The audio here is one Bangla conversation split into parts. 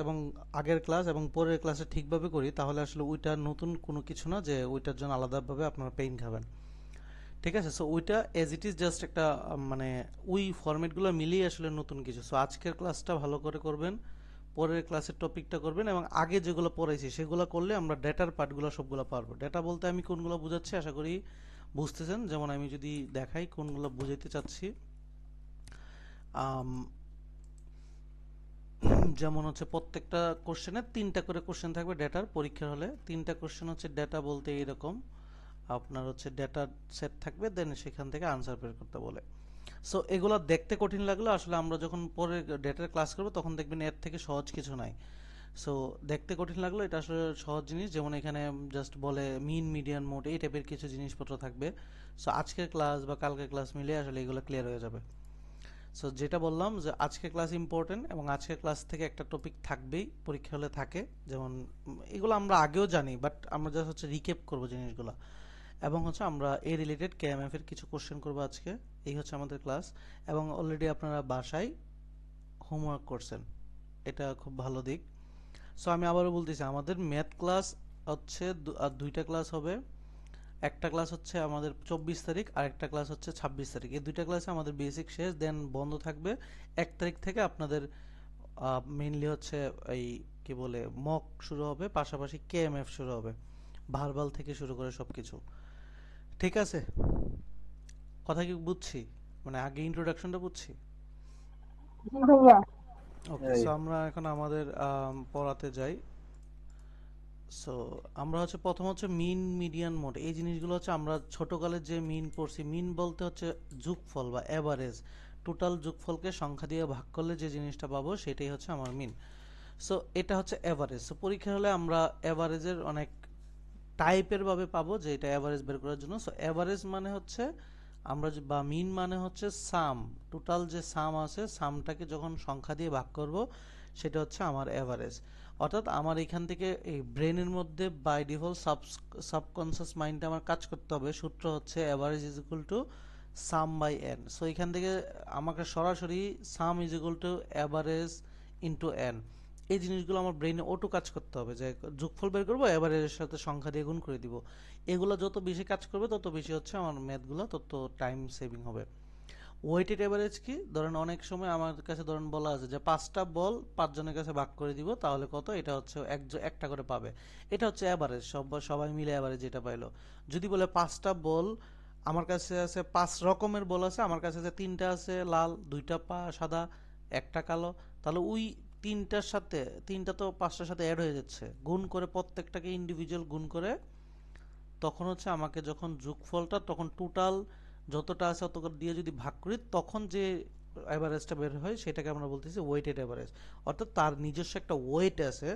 এবং আগের ক্লাস এবং পরের ক্লাসে ঠিকভাবে করি, তাহলে আসলে ওইটা নতুন কোনো কিছু না যে ওইটার জন্য আলাদাভাবে আপনারা পেইন খাবেন। ঠিক আছে, সো ওইটা এজ ইট ইজ জাস্ট একটা মানে ওই ফরম্যাটগুলো মিলিয়ে আসলে নতুন কিছু। সো আজকের ক্লাসটা ভালো করে করবেন, পরের ক্লাসের টপিকটা করবেন এবং আগে যেগুলো পড়াইছি সেগুলো করলে আমরা ডেটার পার্টগুলো সবগুলো পারবো। ডেটা বলতে আমি কোনগুলো বোঝাচ্ছি আশা করি বুঝতেছেন। যেমন আমি যদি দেখাই কোনগুলো বুঝাইতে চাচ্ছি, আম, যেমন হচ্ছে প্রত্যেকটা কোশ্চেনে তিনটা করে কোশ্চেন থাকবে ডেটার পরীক্ষার হলে। তিনটা কোশ্চেন হচ্ছে ডেটা বলতে এরকম আপনার হচ্ছে ডেটা সেট থাকবে, দেন সেখান থেকে আনসার বের করতে বলে। সো এগুলো দেখতে কঠিন লাগলো, আসলে আমরা যখন পরে ডেটার ক্লাস করবো তখন দেখবেন এর থেকে সহজ কিছু নাই। সো দেখতে কঠিন লাগলো, এটা আসলে সহজ জিনিস। যেমন এখানে জাস্ট বলে মিন মিডিয়ান মোড এই টাইপের কিছু জিনিসপত্র থাকবে। সো আজকের ক্লাস বা কালকের ক্লাস মিলে আসলে এগুলো ক্লিয়ার হয়ে যাবে। সো যেটা বললাম যে আজকের ক্লাস ইম্পর্টেন্ট এবং আজকের ক্লাস থেকে একটা টপিক থাকবেই, পরীক্ষা হলে থাকে। যেমন এগুলো আমরা আগেও জানি, বাট আমরা জাস্ট হচ্ছে রিক্যাপ করবো জিনিসগুলো। এবং হচ্ছে আমরা এ রিলেটেড কেএমএফ এর কিছু কোশ্চেন করবো আজকে। এই হচ্ছে আমাদের ক্লাস। এবং অলরেডি আপনারা বাসায় হোমওয়ার্ক করছেন, এটা খুব ভালো দিক। সো আমি আবারও বলতেছি, আমাদের ম্যাথ ক্লাস হচ্ছে আর দুইটা ক্লাস হবে। একটা ক্লাস হচ্ছে আমাদের 24 তারিখ, আর একটা ক্লাস হচ্ছে 26 তারিখ। এই দুইটা ক্লাসে আমাদের বেসিক শেষ, দেন বন্ধ থাকবে। 1 তারিখ থেকে আপনাদের মেইনলি হচ্ছে এই কি বলে মক শুরু হবে, পাশাপাশি কেএমএফ শুরু হবে, ভার্বাল থেকে শুরু করে সবকিছু। ঠিক আছে, কথা কি বুঝছি? মানে আগে ইন্ট্রোডাকশনটা বুঝছি। জি ভাইয়া। ওকে, সো আমরা এখন আমাদের পড়াতে যাই। সো আমরা হচ্ছে প্রথম হচ্ছে মিন মিডিয়ান মোড, এই জিনিসগুলো হচ্ছে আমরা ছোটকালে যে মিন পড়ছি। মিন বলতে হচ্ছে যোগফল বা অ্যাভারেজ, টোটাল যোগফলকে সংখ্যা দিয়ে ভাগ করলে যে জিনিসটা পাবো সেটাই হচ্ছে আমার মিন। সো এটা হচ্ছে অ্যাভারেজ। সো পরীক্ষা হলে আমরা অ্যাভারেজের অনেক টাইপের ভাবে পাবো যে এটা অ্যাভারেজ বের করার জন্য। সো অ্যাভারেজ মানে হচ্ছে আমরা বা মিন মানে হচ্ছে সাম, টোটাল যে সাম আছে সামটাকে যখন সংখ্যা দিয়ে ভাগ করব সেটা হচ্ছে আমার অ্যাভারেজ। অর্থাৎ আমার এখান থেকে এই ব্রেনের মধ্যে বাই ডিফল্ট সাবকনসিয়াস মাইন্ডে আমার কাজ করতে হবে, সূত্র হচ্ছে average is equal to sum by n. So এখান থেকে আমাকে সরাসরি sum is equal to average into n, এই জিনিসগুলো আমার ব্রেইনে অটো কাজ করতে হবে। যে যোগফল বের করবো, এভারেজের সাথে সংখ্যা দিয়ে গুণ করে দিব। এগুলো যত বেশি কাজ করবে তত বেশি হচ্ছে আমার ম্যাথগুলো তত টাইম সেভিং হবে। ওয়েটেড এভারেজ কি, ধরেন অনেক সময় আমার কাছে ধরেন বলা আছে যে 5টা বল 5 জনের কাছে ভাগ করে দিব, তাহলে কত, এটা হচ্ছে একটা করে পাবে। এটা হচ্ছে অ্যাভারেজ, সবাই মিলে অ্যাভারেজ যেটা পাইলো। যদি বলে 5টা বল আমার কাছে আছে, 5 রকমের বল আছে, আমার কাছে আছে 3টা আছে লাল, 2টা সাদা, একটা কালো, তাহলে ওই তিনটার সাথে তিনটা তো 5টার সাথে অ্যাড হয়ে যাচ্ছে, গুণ করে প্রত্যেকটাকে ইন্ডিভিজুয়াল গুণ করে তখন হচ্ছে আমাকে যখন যোগফলটা তখন টোটাল যতটা আছে অত দিয়ে যদি ভাগ করি তখন যে অ্যাভারেজটা বের হয় সেটাকে আমরা বলতেছি ওয়েটেড অ্যাভারেজ। অর্থাৎ তার নিজস্ব একটা ওয়েট আছে,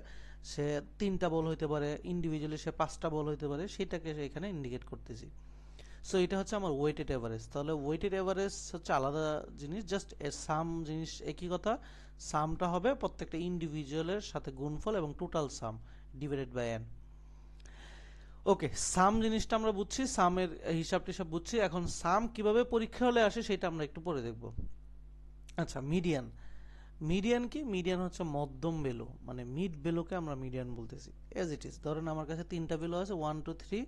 সে 3টা বল হইতে পারে, ইন্ডিভিজুয়ালি সে 5টা বল হইতে পারে, সেটাকে এখানে ইন্ডিকেট করতেছি। সো এটা হচ্ছে আমার ওয়েটেড এভারেজ। তাহলে ওয়েটেড এভারেজ হচ্ছে আলাদা জিনিস, জাস্ট সাম জিনিস একই কথা। সামটা হবে প্রত্যেকটা ইন্ডিভিজুয়ালের সাথে গুণফল এবং total sum divided by N. Okay, sum জিনিসটা আমরা বুঝছি, সামের হিসাব টিসাব বুঝছি। এখন সাম কিভাবে পরীক্ষা হলে আসে সেটা আমরা একটু পরে দেখব। আচ্ছা, মিডিয়ান। মিডিয়ান কি, মিডিয়ান হচ্ছে মধ্যম ভ্যালু, মানে মিড ভ্যালুকে আমরা মিডিয়ান বলতেছি। এজ ইট ইজ ধরেন আমার কাছে 3টা ভ্যালু আছে 1 2 3,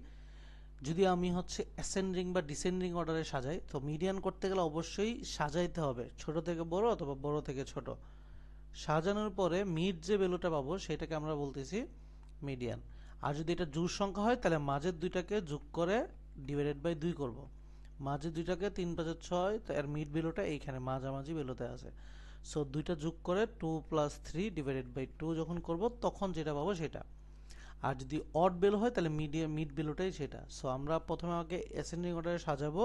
যদি আমি হচ্ছে অ্যাসেন্ডিং বা ডিসেন্ডিং অর্ডারে সাজাই, তো মিডিয়ান করতে গেলে অবশ্যই সাজাইতে হবে ছোট থেকে বড় অথবা বড় থেকে ছোট। সাজানোর পরে মিড যে ভ্যালুটা পাবো সেটাকে আমরা বলতেছি মিডিয়ান। আর যদি এটা জোড় সংখ্যা হয় তাহলে মাঝের দুইটাকে যোগ করে ডিভাইডেড বাই 2 করব। মাঝের দুইটাকে 3 5 6, তো এর মিড ভ্যালুটা এইখানে মাঝামাঝি ভ্যালুতে আছে। সো দুইটা যোগ করে 2 + 3 ডিভাইডেড বাই 2 যখন করব তখন যেটা পাবো সেটা। আর যদি অড বেল হয় তাহলে মিড বেলুটাই সেটা। সো আমরা প্রথমে আগে অ্যাসেন্ডিং অর্ডারে সাজাবো,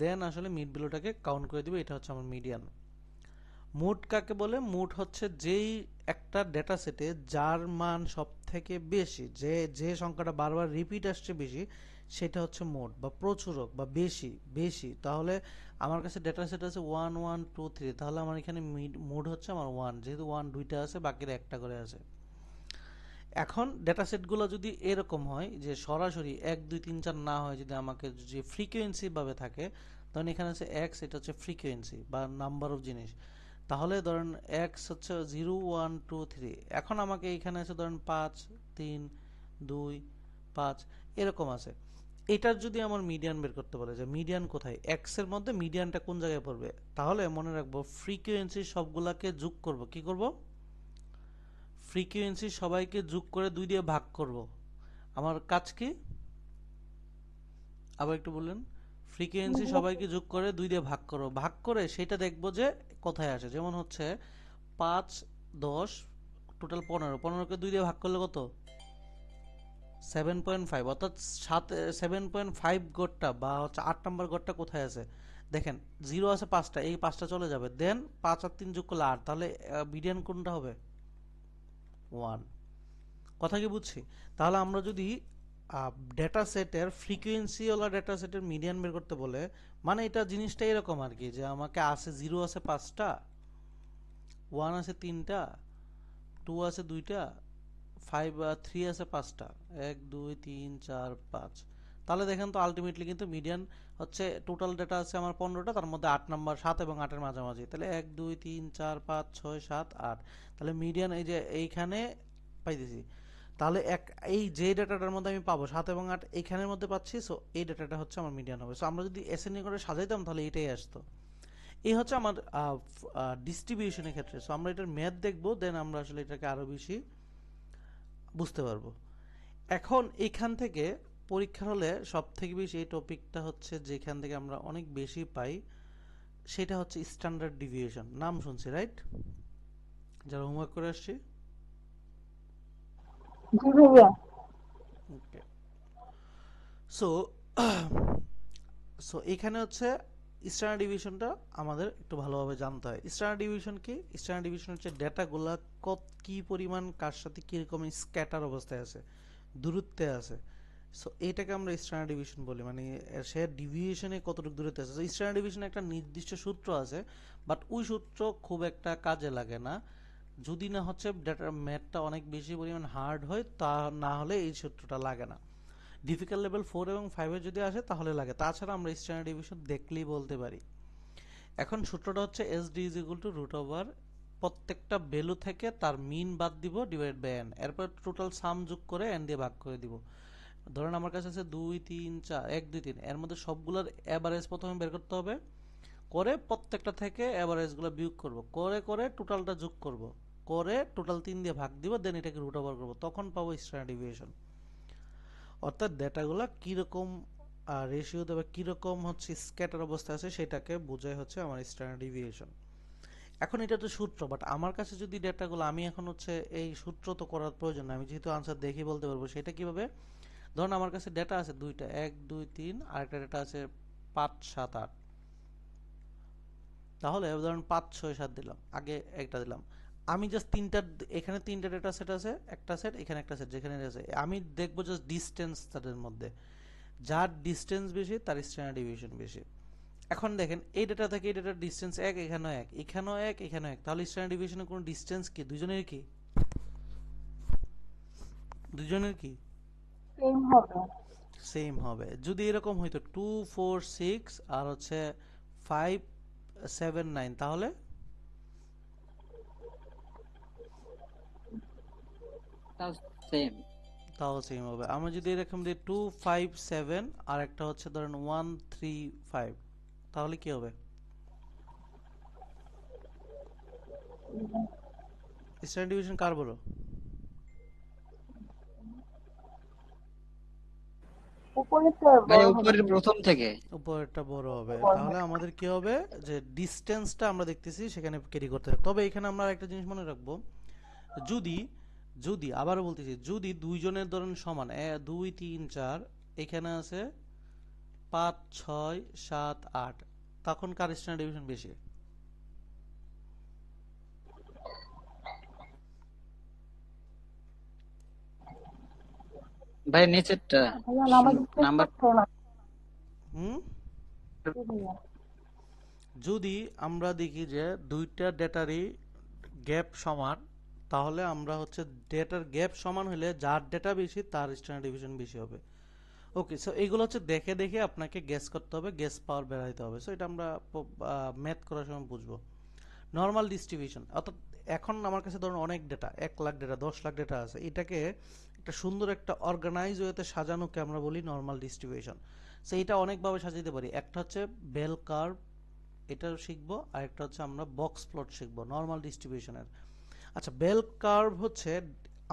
দেন আসলে মিড বেলুটাকে কাউন্ট করে দিব, এটা হচ্ছে আমার মিডিয়ান। মুড কাকে বলে, মুড হচ্ছে যেই একটা ডেটা সেটে যার মান সব থেকে বেশি, যে যে সংখ্যাটা বারবার রিপিট আসছে বেশি, সেটা হচ্ছে মোড বা প্রচুরক বা বেশি বেশি। তাহলে আমার কাছে ডেটা সেট আছে 1 1 2 3, তাহলে আমার এখানে মোড হচ্ছে আমার 1, যেহেতু 1 দুইটা আছে বাকির একটা করে আছে। এখন ডেটা সেটগুলো যদি এরকম হয় যে সরাসরি 1 2 3 4 না হয়, যদি আমাকে যে ফ্রিকোয়েন্সি ভাবে থাকে, তখন এখানে আছে এক্স, এটা হচ্ছে ফ্রিকোয়েন্সি বা নাম্বার অফ জিনিস। তাহলে ধরেন এক্স হচ্ছে 0 1 2 3, এখন আমাকে এখানে আছে ধরেন 5 3 2 5 এরকম আছে। এটার যদি আমার মিডিয়ান বের করতে বলে যে মিডিয়ান কোথায়, এক্স এর মধ্যে মিডিয়ানটা কোন জায়গায় পড়বে, তাহলে মনে রাখবো ফ্রিকোয়েন্সি সবগুলাকে যোগ করব। কি করব? ফ্রিকোয়েন্সি সবাইকে যোগ করে 2 দিয়ে ভাগ করব। আমার কাজ কি? আবার একটু বললেন। জি ফ্রিকোয়েন্সি ভাইয়া। সবাইকে যোগ করে 2 দিয়ে ভাগ করো, ভাগ করে সেটা দেখবো যে কোথায় আসে। যেমন হচ্ছে 5 10 টোটাল 15, 15কে 2 দিয়ে ভাগ করলে কত? 7.5, অর্থাৎ 7.5 গড়টা বা হচ্ছে 8 নম্বর গড়টা কোথায় আছে দেখেন। 0 আছে 5টা, এই 5টা চলে যাবে, দেন 5 আর 3 যোগ করলে 8, তাহলে মিডিয়ান কোনটা হবে? 1। কথা কি বুঝছি? তাহলে আমরা যদি ডেটা সেটের ফ্রিকোয়েন্সি ওলা ডেটা সেটের মিডিয়ান বের করতে বলে, মানে এটা জিনিসটা এরকম আর কি, যে আমাকে আছে 0 আছে 5টা, 1 আছে 3টা, 2 আছে 2টা, 3 আছে 5টা, 1 2 3 4 5। তাহলে দেখেন তো আলটিমেটলি কিন্তু মিডিয়ান হচ্ছে, টোটাল ডেটা আছে আমার 15টা, তার মধ্যে 8 নাম্বার 7 এবং 8 এর মাঝামাঝি, তাহলে 1 2 3 4 5 6 7 8। তাহলে মিডিয়ান এই যে এইখানে পাইতেছি। তাহলে এই যে ডেটাটার মধ্যে আমি পাবো 7 এবং 8 এইখানের মধ্যে পাচ্ছি, সো এই ডেটাটা হচ্ছে আমার মিডিয়ান হবে। সো আমরা যদি এসএনএ করে সাজাইতাম তাহলে এটাই আসতো। এই হচ্ছে আমার ডিস্ট্রিবিউশনের ক্ষেত্রে। সো আমরা এটার ম্যাথ দেখবো, দেন আমরা আসলে এটাকে আরো বেশি বুঝতে পারবো। এখন এখান থেকে পরীক্ষার হলে সব থেকে বেশি এই টপিকটা হচ্ছে যেখান থেকে আমরা অনেক বেশি পাই, সেটা হচ্ছে স্ট্যান্ডার্ড ডিভিয়েশন। নাম শুনছি রাইট, যারা হোমওয়ার্ক করে আসছি। জি ভাইয়া। ওকে। সো সো এখানে হচ্ছে স্ট্যান্ডার্ড ডিভিশনটা আমাদের একটু ভালোভাবে জানতে হয়। স্ট্যান্ডার্ড ডিভিশন কি? স্ট্যান্ডার্ড ডিভিশন হচ্ছে ডেটাগুলা কি পরিমাণ কার সাথে কিরকম স্ক্যাটার অবস্থায় আছে, দূরত্বে আছে। সো এইটাকে আমরা স্ট্যান্ডার্ড ডিভিশন বলি, মানে সে ডিভিয়েশনে কতটুকু দূরত্বে আছে। সো স্ট্যান্ডার্ড ডিভিশনে একটা নির্দিষ্ট সূত্র আছে, বাট ওই সূত্র খুব একটা কাজে লাগে না যদি না হচ্ছে ডেটার ম্যাথটা অনেক বেশি পরিমাণ হার্ড হয়, তা না হলে এই সূত্রটা লাগে না। ডিফিকাল্ট লেভেল 4 এবং 5 এ যদি আসে তাহলে লাগে, তাছাড়া আমরা স্ট্যান্ডার্ড ডিভিশন দেখলেই বলতে পারি। এখন সূত্রটা হচ্ছে SD is equal to root over প্রত্যেকটা ভ্যালু থেকে তার মিন বাদ দিব ডিভাইড বাই এন, এরপর টোটাল সাম যোগ করে এন দিয়ে ভাগ করে দিব। ধরেন আমার কাছে আছে 2 3 4 1 2 3, এর মধ্যে সবগুলোর এভারেজ প্রথমে বের করতে হবে, করে প্রত্যেকটা থেকে এভারেজগুলো বিয়োগ করব, করে করে টোটালটা যোগ করব, করে টোটাল 3 দিয়ে ভাগ দিব, দেন এটাকে রুট ওভার করব, তখন পাবো স্ট্যান্ডার্ড ডিভিয়েশন। অর্থাৎ ডেটাগুলো কীরকম রেশিওতে বা কীরকম হচ্ছে স্ক্যাটার অবস্থা আছে সেটাকে বোঝায় হচ্ছে আমার স্ট্যান্ডার্ড ডিভিয়েশন। এখন এটা তো সূত্র, বাট আমার কাছে যদি ডেটাগুলো, আমি এখন হচ্ছে এই সূত্র তো করার প্রয়োজন না, আমি যেহেতু আনসার দেখে বলতে পারবো। সেটা কিভাবে? ধরুন আমার কাছে ডেটা আছে দুইটা, 1 2 3, আরেকটা ডেটা আছে 5 7 8। তাহলে ধরুন 5 6 7 দিলাম, আগে একটা দিলাম। আমি জাস্ট তিনটা, এখানে তিনটা ডেটা সেট আছে, একটা সেট এখানে একটা সেট, যেখানে আছে আমি দেখবো জাস্ট ডিসটেন্স তাদের মধ্যে, যার ডিসটেন্স বেশি তার স্ট্যান্ডার্ড ডিভিয়েশন বেশি। এখন দেখেন এই ডেটা থেকে এই ডেটার ডিসটেন্স 1, এখানেও 1, এখানেও 1, এখানেও 1, তাহলে স্ট্যান্ডার্ড ডিভিয়েশনের কোনো ডিসটেন্স কি? দুজনের কি? দুজনের কি সেম হবে। সেম হবে। যদি এরকম হইতো 2 4 6 আর হচ্ছে 5 7 9, তাহলে তাও সেম। তাও সেম হবে। আমরা যদি এরকম দিই 2 5 7 আর একটা হচ্ছে ধরেন 1 3 5, তাহলে কি হবে? স্ট্যান্ডার্ড ডিভিয়েশন কার বড়? উপরে তো ভাই বড় হবে উপরের ভাইয়া। প্রথম থেকে। উপরেরটা বড় হবে। বড় তাহলে হবে। আমাদের কি হবে, যে ডিসটেন্সটা আমরা দেখতেছি সেখানে ক্যারি করতে হবে। তবে এখানে আমরা একটা জিনিস মনে রাখবো, যদি যদি আবারও বলতেছি, যদি দুইজনের ধরেন সমান 2 3 4, এখানে আছে 5 6 7 8, তখন কার স্ট্যান্ডার্ড ডিভিয়েশন বেশি? ভাই নিচেরটা। ভাইয়া আমাদের চেষ্টা নাম্বার শোনা। হুম জি ভাইয়া। যদি আমরা দেখি যে দুইটা ডেটারই গ্যাপ সমান, তাহলে আমরা হচ্ছে ডেটার গ্যাপ সমান হলে যার ডেটা বেশি তার স্ট্যান্ডার্ড ডিভিশন বেশি হবে। ওকে, সো এগুলো হচ্ছে দেখে দেখে আপনাকে গেস করতে হবে, গেস পাওয়ার বেড়াইতে হবে। সো এটা আমরা ম্যাথ করার সময় বুঝবো। নর্মাল ডিস্ট্রিবিউশন, অর্থাৎ এখন আমার কাছে ধরুন অনেক data, 1 lakh data, 10 lakh data আছে, এটাকে একটা সুন্দর একটা অর্গানাইজ ওয়েতে সাজানোকে আমরা বলি নর্মাল ডিস্ট্রিবিউশন। সো এটা অনেকভাবে সাজাতে পারি। একটা হচ্ছে বেল কার্ভ, এটা শিখবো, আর একটা হচ্ছে আমরা বক্স প্লট শিখবো নর্মাল ডিস্ট্রিবিউশনের। আচ্ছা, বেল কার্ভ হচ্ছে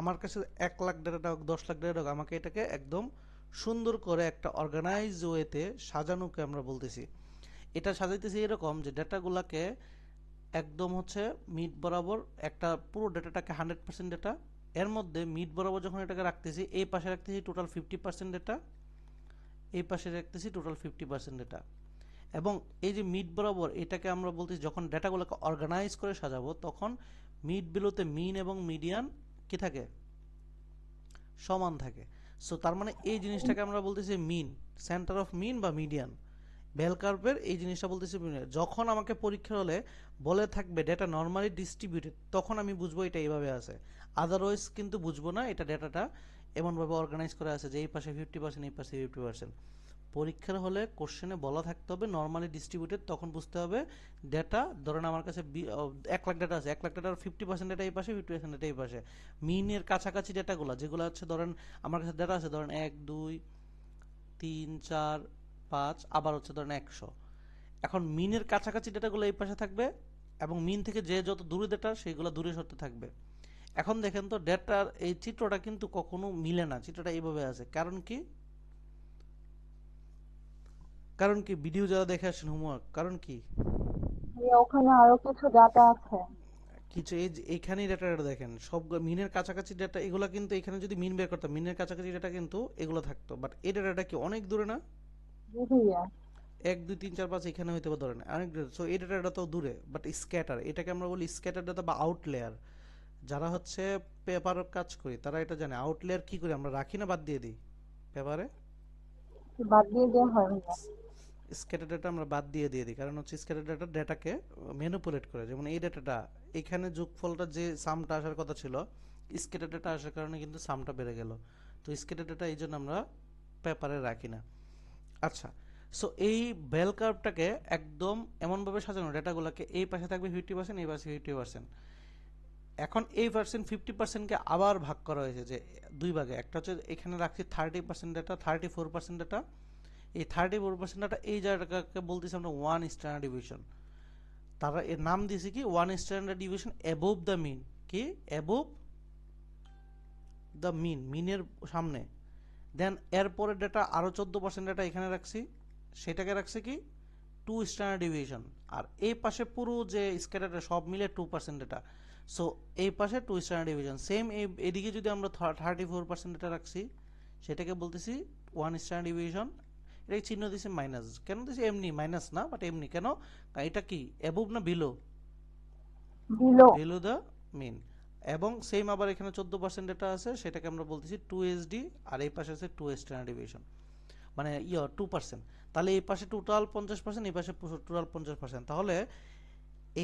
আমার কাছে 1 লাখ ডেটা হোক, 10 লাখ ডেটা হোক, আমাকে এটাকে একদম সুন্দর করে একটা অর্গানাইজ ওয়েতে সাজানোকে আমরা বলতেছি। এটা সাজাইতেছি এরকম যে ডেটাগুলোকে একদম হচ্ছে মিড বরাবর, একটা পুরো ডেটাটাকে 100% ডেটা, এর মধ্যে মিড বরাবর যখন এটাকে রাখতেছি, এই পাশে রাখতেছি টোটাল 50% ডেটা, এই পাশে রাখতেছি টোটাল 50% ডেটা। এবং এই যে মিড বরাবর এটাকে আমরা বলতেছি, যখন ডেটাগুলোকে অর্গানাইজ করে সাজাবো তখন মিড বিলোতে মিন এবং মিডিয়ান কি থাকে, সমান থাকে। সো তার মানে এই জিনিসটাকে আমরা বলতেছি মিন, সেন্টার অফ মিন বা মিডিয়ান। বেল কার্ভের এই জিনিসটা বলতেছি যখন আমাকে পরীক্ষা হলে বলে থাকবে ডেটা নর্মালি ডিস্ট্রিবিউটেড, তখন আমি বুঝবো এটা এইভাবে আছে, আদারওয়াইজ কিন্তু বুঝবো না এটা ডেটাটা এমনভাবে অর্গানাইজ করে আছে যে এই পাশে 50%, এই পাশে 50%। পরীক্ষার হলে কোশ্চেনে বলা থাকতে হবে নর্মালি ডিস্ট্রিবিউটেড, তখন বুঝতে হবে ডেটা, ধরেন আমার কাছে 1 লাখ ডেটা আছে, 1 লাখ ডেটার 50% ডেটা এই পাশে, 50% ডেটা এই পাশে। মিনের কাছাকাছি ডেটাগুলো যেগুলো হচ্ছে, ধরেন আমার কাছে ডেটা আছে ধরেন 1 2 3 4 5, আবার হচ্ছে ধরেন 100। এখন মিনের কাছাকাছি ডেটাগুলো এই পাশে থাকবে, এবং মিন থেকে যে যত দূরে ডেটা সেইগুলো দূরে সরতে থাকবে। এখন দেখেন তো ডেটার এই চিত্রটা কিন্তু কখনো মিলে না, চিত্রটা এইভাবে আছে, কারণ কি? কারণ কি? ভিডিও যারা দেখে আসেন হোমওয়ার্ক, কারণ কি? ওখানে আরো কিছু ডাটা আছে। কিছু এই যে এইখানেই ডেটাটা দেখেন, সব মিনের কাছাকাছি ডেটা, এগুলো কিন্তু এখানে যদি মিন বের করতাম, মিনের কাছাকাছি ডেটা কিন্তু এগুলো থাকতো, বাট এই ডেটাটা কি অনেক দূরে না? জি ভাইয়া। 1 2 3 4 5 এখানে হইতে পারে, ধরেন অনেক দূরে। সো এই ডেটাটা তো দূরে, বাট স্ক্যাটার, এটাকে আমরা বলি স্ক্যাটার ডেটা বা আউটলেয়ার। যারা হচ্ছে পেপারের কাজ করি তারা এটা জানে, আউটলেয়ার কি করি আমরা, রাখি না বাদ দিয়ে দিই পেপারে? বাদ দিয়ে দেওয়া হয় ভাইয়া। স্ক্যাটার ডেটা আমরা বাদ দিয়ে দিই, কারণ হচ্ছে স্ক্যাটার ডেটা ডেটাকে ম্যানিপুলেট করে। যেমন এই ডেটাটা, এখানে যোগফলটা যে সামটা আসার কথা ছিল, স্ক্যাটার ডেটা আসার কারণে কিন্তু সামটা বেড়ে গেল। তো স্ক্যাটার ডেটা এই জন্য আমরা পেপারে রাখি না। আচ্ছা, সো এই বেল কার্ভটাকে একদম এমনভাবে সাজানো, ডেটাগুলোকে এই পাশে থাকবে 50%, এই পাশে 50%। এখন এই 50%কে আবার ভাগ করা হয়েছে যে দুই ভাগে, একটা হচ্ছে এখানে রাখছি 30% ডেটা, 34% ডেটা। এই 34% ডেটা এই জায়গাটাকে বলতেছি আমরা 1 স্ট্যান্ডার্ড ডিভিশন। তারা এর নাম দিয়েছে কি 1 standard deviation above the mean, কি অ্যাবোভ দ্য মিন, মিনের সামনে। দেন এরপরে ডেটা আরও 14% ডেটা এখানে রাখছি, সেটাকে রাখছে কি 2 স্ট্যান্ডার্ড ডিভিশন। আর এই পাশে পুরো যে স্ক্যাটারটা সব মিলে 2% ডেটা। সো এই পাশে 2 স্ট্যান্ডার্ড ডিভিশন। সেম এদিকে যদি আমরা 34% ডেটা রাখছি, সেটাকে বলতেছি 1 স্ট্যান্ডার্ড ডিভিশন। এটাকে চিহ্ন দিয়েছে মাইনাস, কেন দিয়েছে? এমনি মাইনাস না, বাট এমনি কেন? এটা কি অ্যাবোভ না below? Below. Below the mean. এবং সেম আবার এখানে 14% ডেটা আছে, সেটাকে আমরা বলতেছি 2SD, আর এই পাশে আছে 2 স্ট্যান্ডার্ড ডিভিশন, মানে 2%। তাহলে এই পাশে টোটাল 50%, এই পাশে টোটাল 50%। তাহলে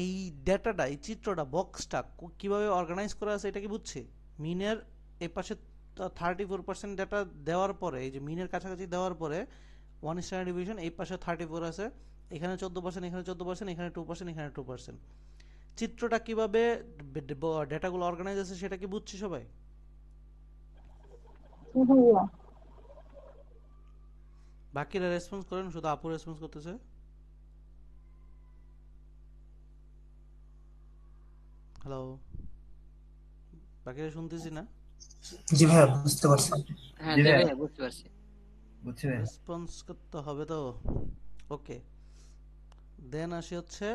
এই ডেটাটা, এই চিত্রটা, বক্সটা কিভাবে অর্গানাইজ করা আছে এটা কি বুঝছি? মিনের এই পাশে 34% ডেটা দেওয়ার পরে, এই যে মিনের কাছাকাছি দেওয়ার পরে 1 স্ট্যান্ডার্ড ডিভিশন, এই পাশে 34 আছে, এখানে 14%, এখানে 14%, এখানে 2%, এখানে 2%। চিত্রটা কিভাবে ডেটাগুলো অর্গানাইজ আছে সেটা কি বুঝছি সবাই? জি ভাইয়া। বাকিরা রেসপন্স করেন, শুধু আপু রেসপন্স করতেছে। হ্যালো, বাকিরা শুনতেছি না। জি ভাইয়া বুঝতে পারছি। হ্যাঁ জি জি ভাইয়া। ভাইয়া বুঝতে পারছি। বুঝছি ভাইয়া। রেসপন্স করতে হবে তো। ওকে, দেন আসি হচ্ছে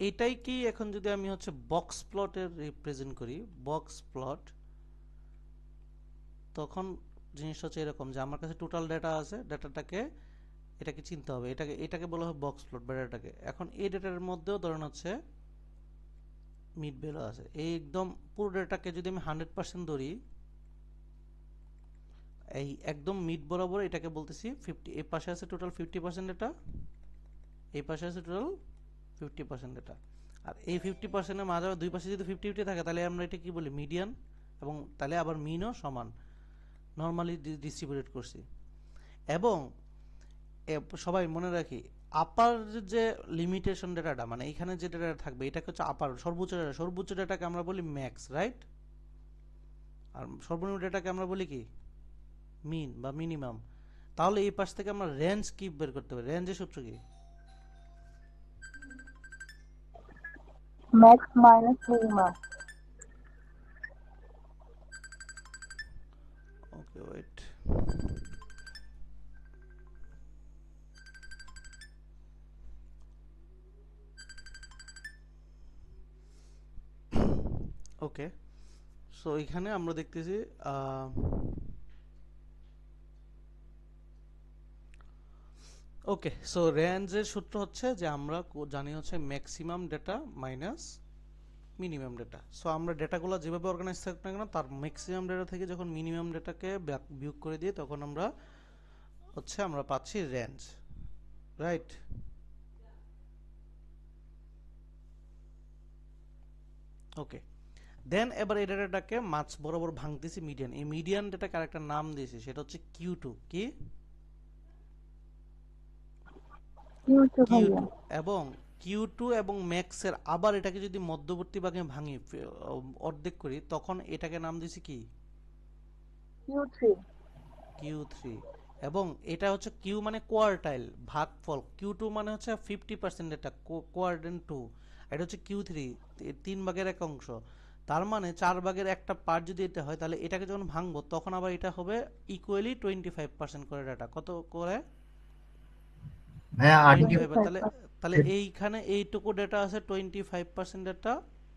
এটাই কি, এখন যদি আমি হচ্ছে বক্স প্লটের রিপ্রেজেন্ট করি, বক্স প্লট, তখন জিনিসটা হচ্ছে এরকম যে আমার কাছে টোটাল ডেটা আছে, ডেটাটাকে এটাকে চিনতে হবে, এটাকে বলা হয় বক্স প্লট ডেটাটাকে। এখন এই ডেটার মধ্যেও ধরেন হচ্ছে মিড ভ্যালু আছে, এই একদম পুরো ডেটাকে যদি আমি 100% ধরি, এই একদম মিড বরাবর এটাকে বলতেছি 50। এই পাশে আছে টোটাল 50% ডেটা, এই পাশে আছে টোটাল 50% ডেটা। আর এই 50%-এর মাঝে দুই পাশে যদি 50-50 থাকে, তাহলে আমরা এটা কি বলি, মিডিয়ান। এবং তাহলে আবার মিনও সমান, নর্মালি ডিস্ট্রিবিউটেড করছি। এবং সবাই মনে রাখি, আপার যে লিমিটেশন ডেটাটা মানে এখানে যে ডেটা থাকবে এটাকে হচ্ছে আপার সর্বোচ্চ ডেটাকে আমরা বলি ম্যাক্স, রাইট? আর সর্বনিম্ন ডেটাকে আমরা বলি কি মিন বা মিনিমাম। তাহলে এই পাশ থেকে আমরা রেঞ্জ কি বের করতে পারি? রেঞ্জের সূত্র কি? max minus minimum. ওকে, ওয়েট। ওকে, সো এখানে আমরা দেখতেছি ওকে, সো রেঞ্জের সূত্র হচ্ছে যে আমরা জানি হচ্ছে maximum data minus minimum data. So আমরা ডেটাগুলো যেভাবে অর্গানাইজ থাকুক না কেন তার ম্যাক্সিমাম ডেটা থেকে যখন মিনিমাম ডেটাকে বিয়োগ করে দিই তখন আমরা পাচ্ছি রেঞ্জ, রাইট? ওকে, দেন এবার এই ডেটাটাকে মাছ বরাবর ভাঙতেছি মিডিয়ান। এই মিডিয়ান ডেটাকে আরেকটা নাম দিয়েছি, সেটা হচ্ছে Q2। কি? Q2 Q2। ভাইয়া। এবং Q2 এবং ম্যাক্সের আবার এটাকে যদি মধ্যবর্তী ভাগে ভাঙি, অর্ধেক করি, তখন এটাকে নাম দিয়েছি কি? Q3 Q3। এবং এটা হচ্ছে Q মানে কোয়ার্টাইল, ভাগফল। Q2 মানে হচ্ছে 50% ডেটা, কোয়ার্ডেন্ট 2। এটা হচ্ছে Q3, 3/1 অংশ। তার মানে 4/1 পার্ট যদি এটা হয় তাহলে এটাকে যখন ভাঙবো তখন আবার এটা হবে ইকুয়ালি 25% করে ডেটা। কত করে? ভাইয়া 25। 25 তাহলে তাহলে এইখানে এইটুকু ডেটা আছে 25% ডেটা,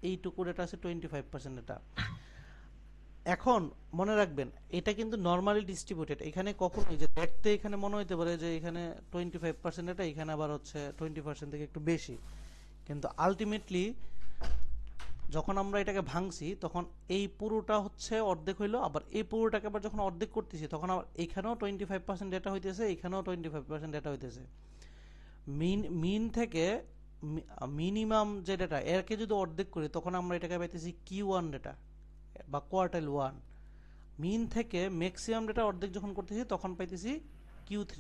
এইটুকু ডেটা আছে 25% ডেটা। এখন মনে রাখবেন এটা কিন্তু নরমালি ডিস্ট্রিবিউটেড। এখানে কখনোই যে দেখতে এখানে মনে হতে পারে যে এখানে 25% ডেটা, এখানে আবার হচ্ছে 20% থেকে একটু বেশি, কিন্তু আলটিমেটলি যখন আমরা এটাকে ভাঙছি তখন এই পুরোটা হচ্ছে অর্ধেক হইলো, আবার এই পুরোটাকে আবার যখন অর্ধেক করতেছি তখন আবার এখানেও 25% ডেটা হইতেছে, এখানেও 25% ডেটা হইতেছে। মিন থেকে মিনিমাম যে ডেটা এরকে যদি অর্ধেক করি তখন আমরা এটাকে পাইতেছি Q1 ডেটা বা কোয়ার্টাইল 1। মিন থেকে ম্যাক্সিমাম ডেটা অর্ধেক যখন করতেছি তখন পাইতেছি Q3।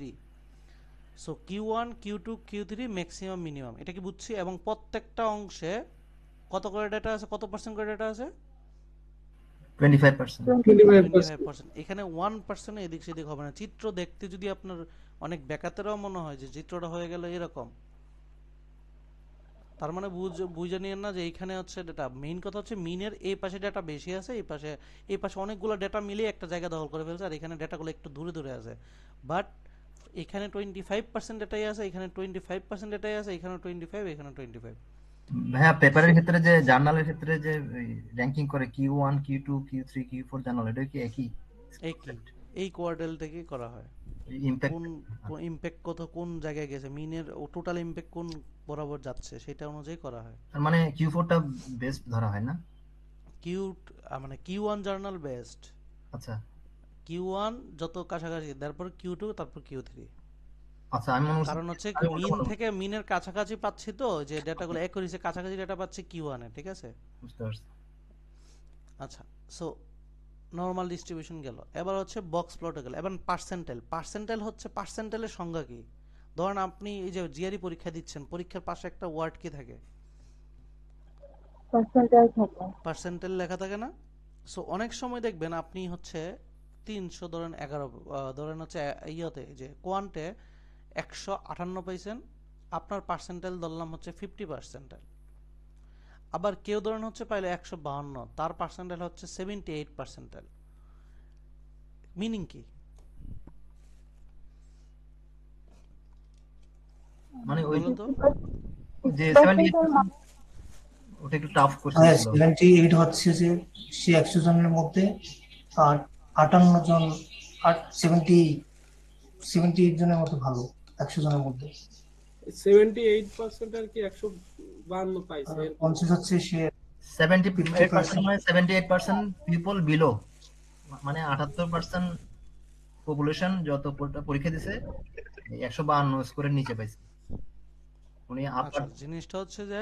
So Q1 Q2 Q3 maximum minimum, এটা কি বুঝছি? এবং প্রত্যেকটা অংশে কত করে ডেটা আছে, কত পার্সেন্ট করে ডেটা আছে? 25%। 25%। এখানে 1% এদিক সেদিক হবে না। চিত্র দেখতে যদি আপনার অনেক বেকাতেরাও মনে হয় যে চিত্রটা হয়ে গেল এরকম, তার মানে বুঝে নিয়েন না যে এইখানে হচ্ছে ডেটা। মেইন কথা হচ্ছে মিনের এই পাশে ডেটা বেশি আছে, এই পাশে অনেকগুলো ডেটা মিলিয়ে একটা জায়গা দখল করে ফেলছে, আর এখানে ডেটাগুলো একটু দূরে দূরে আছে। বাট এখানে 25% ডেটাই আছে, এখানে 25% ডেটাই আছে, এখানে 25, এখানে 25। ভাইয়া পেপারের সো ক্ষেত্রে যে জার্নালের ক্ষেত্রে যে র্যাঙ্কিং করে Q1 Q2 Q3 Q4 journal, এটা কি একই একই, এই কোয়ার্টাইল থেকে করা হয়। ইমপ্যাক্ট? কোন ইমপ্যাক্ট কত কোন জায়গায় গেছে, মিনের টোটাল ইমপ্যাক্ট কোন বরাবর যাচ্ছে সেটা অনুযায়ী করা হয়। তার মানে Q4 টা বেস্ট ধরা হয় না? কিউ মানে Q1 জার্নাল বেস্ট। আচ্ছা Q1 যত কাছাকাছি, তারপর Q2, তারপর Q3। আচ্ছা, আমি মনে করছি কারণ হচ্ছে আমি উল্টো মিন কথা থেকে মিনের কাছাকাছি পাচ্ছি, তো যে ডেটাগুলো অ্যাকুরেসি কাছাকাছি ডেটা পাচ্ছি Q1 এ, ঠিক আছে? বুঝতে পারছি। আচ্ছা, সো নরমাল ডিস্ট্রিবিউশন গেল, এবার হচ্ছে বক্স প্লটে গেল। এবার পার্সেন্টাইল হচ্ছে, পার্সেন্টাইলের সংজ্ঞা কি? ধরেন আপনি এই যে জিআরই পরীক্ষা দিচ্ছেন, পরীক্ষার পাশে একটা ওয়ার্ড কি থাকে? percentile থাকে। পার্সেন্টাইল লেখা থাকে না? সো অনেক সময় দেখবেন আপনি হচ্ছে 300 ধরেন 11 ধরেন হচ্ছে ইয়েতে যে কোয়ান্টে 158 পাইছেন, আপনার পার্সেন্টাইল ধরলাম হচ্ছে 50%। আবার কেউ ধরেন হচ্ছে পাইলে 152, তার পার্সেন্টাইল হচ্ছে 78%। মিনিং কি? মানে ওই বলো তো। যে 50% 78% ওটা একটু টাফ কোশ্চেন হ্যাঁ, ছিল। 78 হচ্ছে যে সে 100 জনের মধ্যে আর 58 জন, 78 জনের মতো ভালো 100 জনের মধ্যে। 78% আর কি 152 পাইছে আর এরকম। 50 হচ্ছে সে 78% মানে 78% পিপল বিলো, মানে 78% পপুলেশন যত পরীক্ষা দিছে 152 স্কোরের নিচে পাইছে। উনি আপার আচ্ছা, জিনিসটা হচ্ছে যে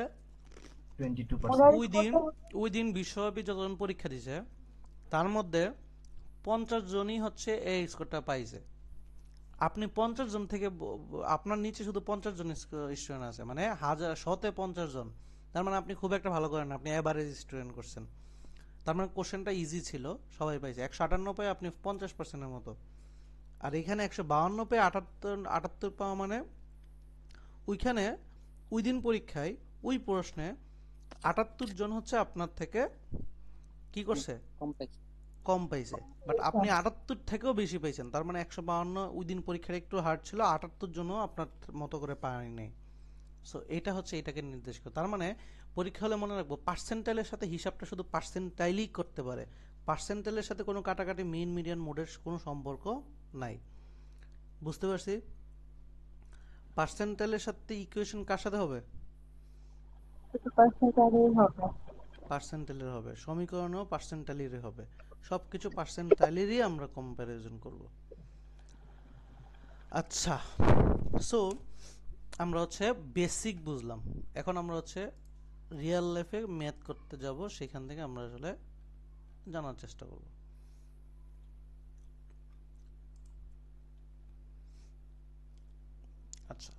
22%। ওই দিন বিশ্বব্যাপী যতজন পরীক্ষা দিছে তার মধ্যে 50 জনই হচ্ছে এই স্কোরটা পাইছে, আপনি 50 জন থেকে আপনার নিচে শুধু 50 জন স্টুডেন্ট আছে, মানে হাজার শতে 50 জন। তার মানে আপনি খুব একটা ভালো করেন না, আপনি এভারেজ স্টুডেন্ট করছেন। তার মানে কোশ্চেনটা ইজি ছিল, সবাই পাইছে। 158 পেয়ে আপনি 50%-এর মতো। আর এখানে 152 পেয়ে 78 পাওয়া মানে ওইখানে ওই দিন পরীক্ষায় ওই প্রশ্নে 78 জন হচ্ছে আপনার থেকে কি করছে, কম পাইছে। কম পাইছে। বাট আপনি 78 থেকেও বেশি পাইছেন। তার মানে 152 ওই দিন পরীক্ষাটা একটু হার্ড ছিল, 78 জনও আপনার মতো করে পায়নি নেই। সো এটা হচ্ছে এটাকে নির্দেশ করে। তার মানে পরীক্ষা হলে মনে রাখবো পার্সেন্টাইলের সাথে হিসাবটা শুধু পার্সেন্টাইলই করতে পারে, পার্সেন্টাইলের সাথে কোনো কাটাকাটি মিন মিডিয়ান মোডের কোনো সম্পর্ক নাই। বুঝতে পারছি? পার্সেন্টাইলের সাথে ইকুয়েশন কার সাথে হবে? শুধু পার্সেন্টাইলেই হবে। পার্সেন্টাইলের হবে, সমীকরণও পার্সেন্টাইলেরই হবে, সবকিছু পার্সেন্টাইলেরই আমরা কম্প্যারিজন করব। আচ্ছা, সো আমরা হচ্ছে বেসিক বুঝলাম। এখন আমরা হচ্ছে রিয়েল লাইফে ম্যাথ করতে যাব, সেখান থেকে আমরা আসলে জানার চেষ্টা করব। আচ্ছা,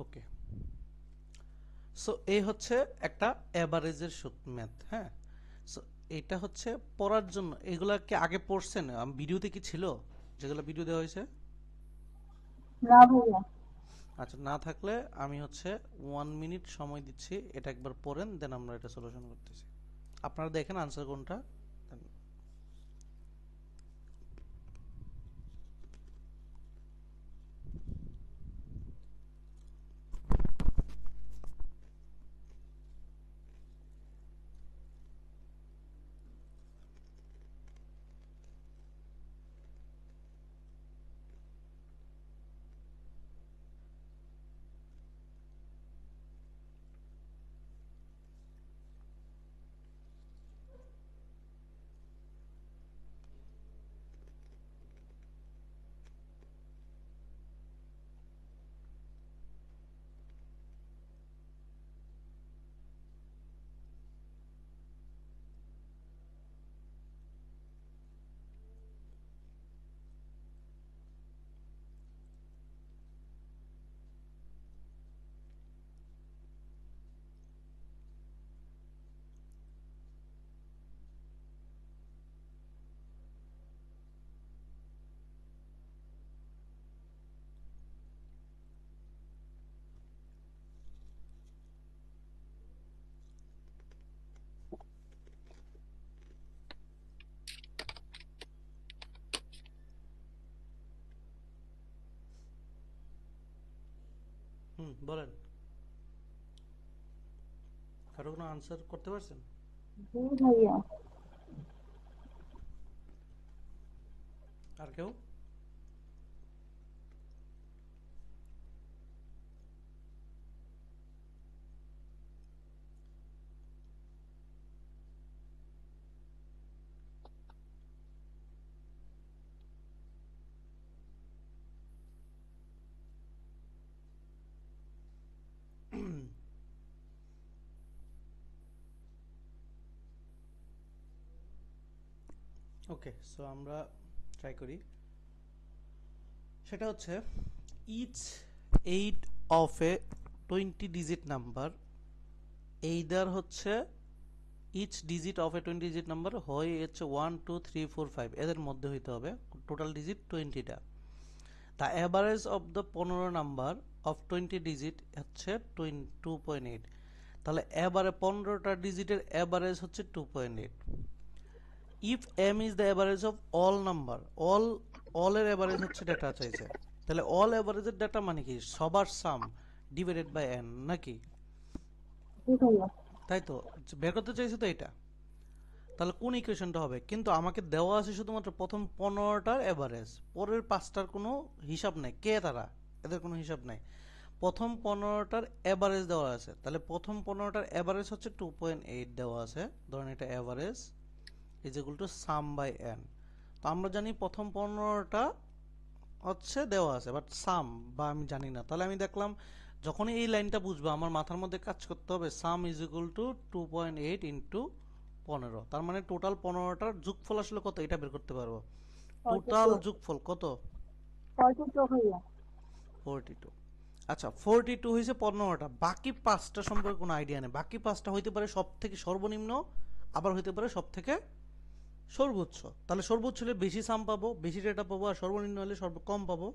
ওকে। সো এই হচ্ছে একটা অ্যাভারেজের ম্যাথ। হ্যাঁ, সো এটা হচ্ছে পড়ার জন্য। এগুলা কি আগে পড়ছেন? ভিডিওতে কি ছিল যেগুলো ভিডিও দেওয়া হয়েছে? না ভাইয়া। আচ্ছা, না থাকলে আমি হচ্ছে 1 মিনিট সময় দিচ্ছি, এটা একবার পড়েন, দেন আমরা এটা সলিউশন করতেছি। আপনারা দেখেন আনসার কোনটা। বলেন, কারো কোনো আনসার করতে পারছেন? জি ভাইয়া। আর কেউ? ওকে, সো আমরা ট্রাই করি। সেটা হচ্ছে each 8 of a 20 digit number, either হচ্ছে each digit of a 20 digit number হয় হচ্ছে 1 2 3 4 5 এদের মধ্যে হইতে হবে, টোটাল ডিজিট 20টা। The average of the 15 number of 20 digit হচ্ছে 2.8। তাহলে এবারে 15টা ডিজিটের অ্যাভারেজ হচ্ছে 2.8। If M is the average of all number, all এর অ্যাভারেজ হচ্ছে ডেটা চাইছে। তাহলে অল অ্যাভারেজের ডেটা মানে কি? সবার সাম ডিভাইডেড বাই এন, নাকি? জি ভাইয়া। তাই তো, বের করতে চাইছে তো এটা। তাহলে কোন ইকুয়েশনটা হবে? কিন্তু আমাকে দেওয়া আছে শুধুমাত্র প্রথম 15টার অ্যাভারেজ, পরের 5টার কোনো হিসাব নাই। কে তারা? এদের কোনো হিসাব নাই। প্রথম 15টার অ্যাভারেজ দেওয়া আছে, তাহলে প্রথম 15টার অ্যাভারেজ হচ্ছে 2.8 দেওয়া আছে, ধরেন এটা average is equal to sum by n. তো আমরা জানি প্রথম 15টা হচ্ছে দেওয়া আছে, বাট সাম বা আমি জানি না। তাহলে আমি দেখলাম যখনই এই লাইনটা বুঝবো আমার মাথার মধ্যে কাজ করতে হবে সাম ইজ ইকুয়াল টু 2.8 ইন্টু 15, তার মানে টোটাল 15টার যোগফল আসলে কত এটা বের করতে পারবো। টোটাল 42 যোগফল কত? 42 ভাইয়া 42। আচ্ছা 42 হয়েছে 15টা, বাকি 5টা সম্পর্কে কোনো আইডিয়া নেই। বাকি 5টা হইতে পারে সব থেকে সর্বনিম্ন, আবার হইতে পারে সব থেকে সর্বোচ্চ। তাহলে সর্বোচ্চ হলে বেশি সাম পাবো, বেশি ডেটা পাবো, আর সর্বনিম্ন হলে কম পাবো।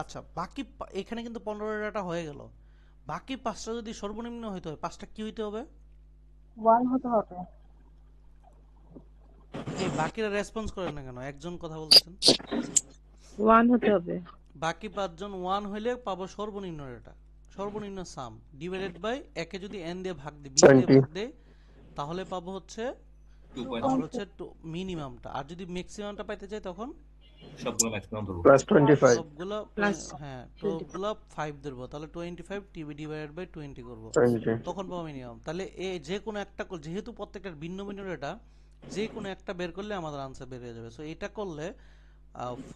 আচ্ছা বাকি এখানে কিন্তু 15 ডেটা হয়ে গেল, বাকি 5টা যদি সর্বনিম্ন হইতে হয় 5টা কি হইতে হবে? 1 হতে হবে। এই বাকিরা রেসপন্স করেন না কেন? একজন কথা বলতেছেন। 1 হতে হবে। বাকি 5জন 1 হইলে পাবো সর্বনিম্ন ডেটা, সর্বনিম্ন সাম ডিভাইডেড বাই একে যদি n দিয়ে ভাগ দিই, b দিয়ে ভাগ দেই, তাহলে পাবো হচ্ছে আমার হচ্ছে মিনিমামটা। আর যদি ম্যাক্সিমামটা পাইতে চাই তখন সবগুলো ম্যাক্সিমাম ধরবো সবগুলো Plus হ্যাঁ সবগুলো 5 ধরবো, তাহলে 25 টিভি ডিভাইডেড বাই 20 করব, তখন পাবো মিনিমাম। তাহলে যে কোনো একটা যেহেতু প্রত্যেকটা ভিন্ন ভিন্ন ডেটা, যে কোনো একটা বের করলে আমাদের আনসার বের হয়ে যাবে। সো এটা করলে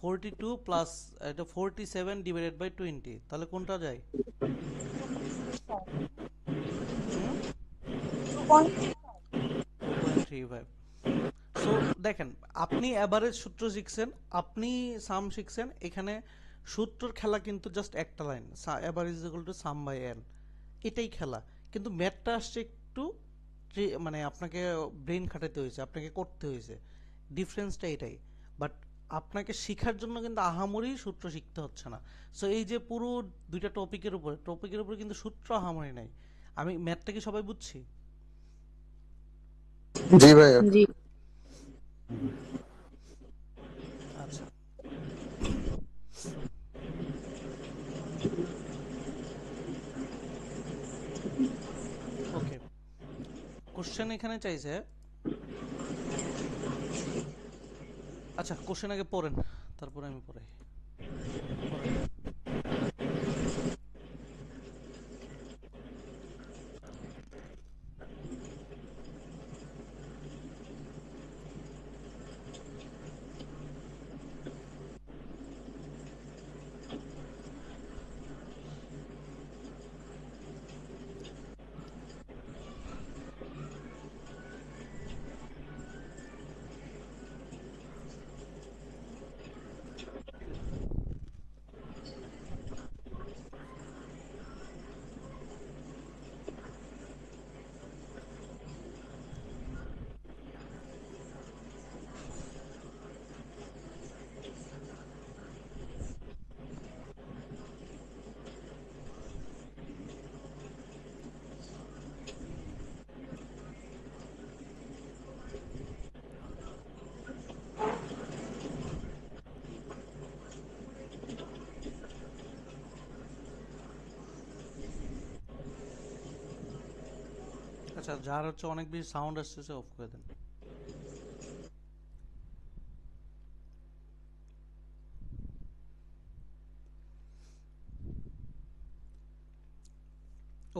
42 প্লাস এটা 47 ডিভাইডেড বাই 20, তাহলে কোনটা যায়? 2.35। সো দেখেন আপনি এভারেজ সূত্র শিখছেন, আপনি সাম শিখছেন, এখানে সূত্রর খেলা কিন্তু জাস্ট একটা line, average equal to sum by n, এটাই খেলা। কিন্তু ম্যাথটা আসছে একটু মানে আপনাকে ব্রেন খাটাতে হয়েছে, আপনাকে করতে হয়েছে, ডিফারেন্সটা এটাই। বাট আপনাকে শেখার জন্য কিন্তু আহামরি সূত্র শিখতে হচ্ছে না। সো এই যে পুরো দুইটা টপিকের উপরে কিন্তু সূত্র আহামরি নাই। আমি ম্যাথটা কি সবাই বুঝছি? জি। আচ্ছা ওকে, কোশ্চেন এখানে চাইছে। আচ্ছা কোশ্চেন আগে পড়েন, তারপরে আমি পড়াই। আচ্ছা যার হচ্ছে অনেক বেশি সাউন্ড আসতেছে অফ করে দেন।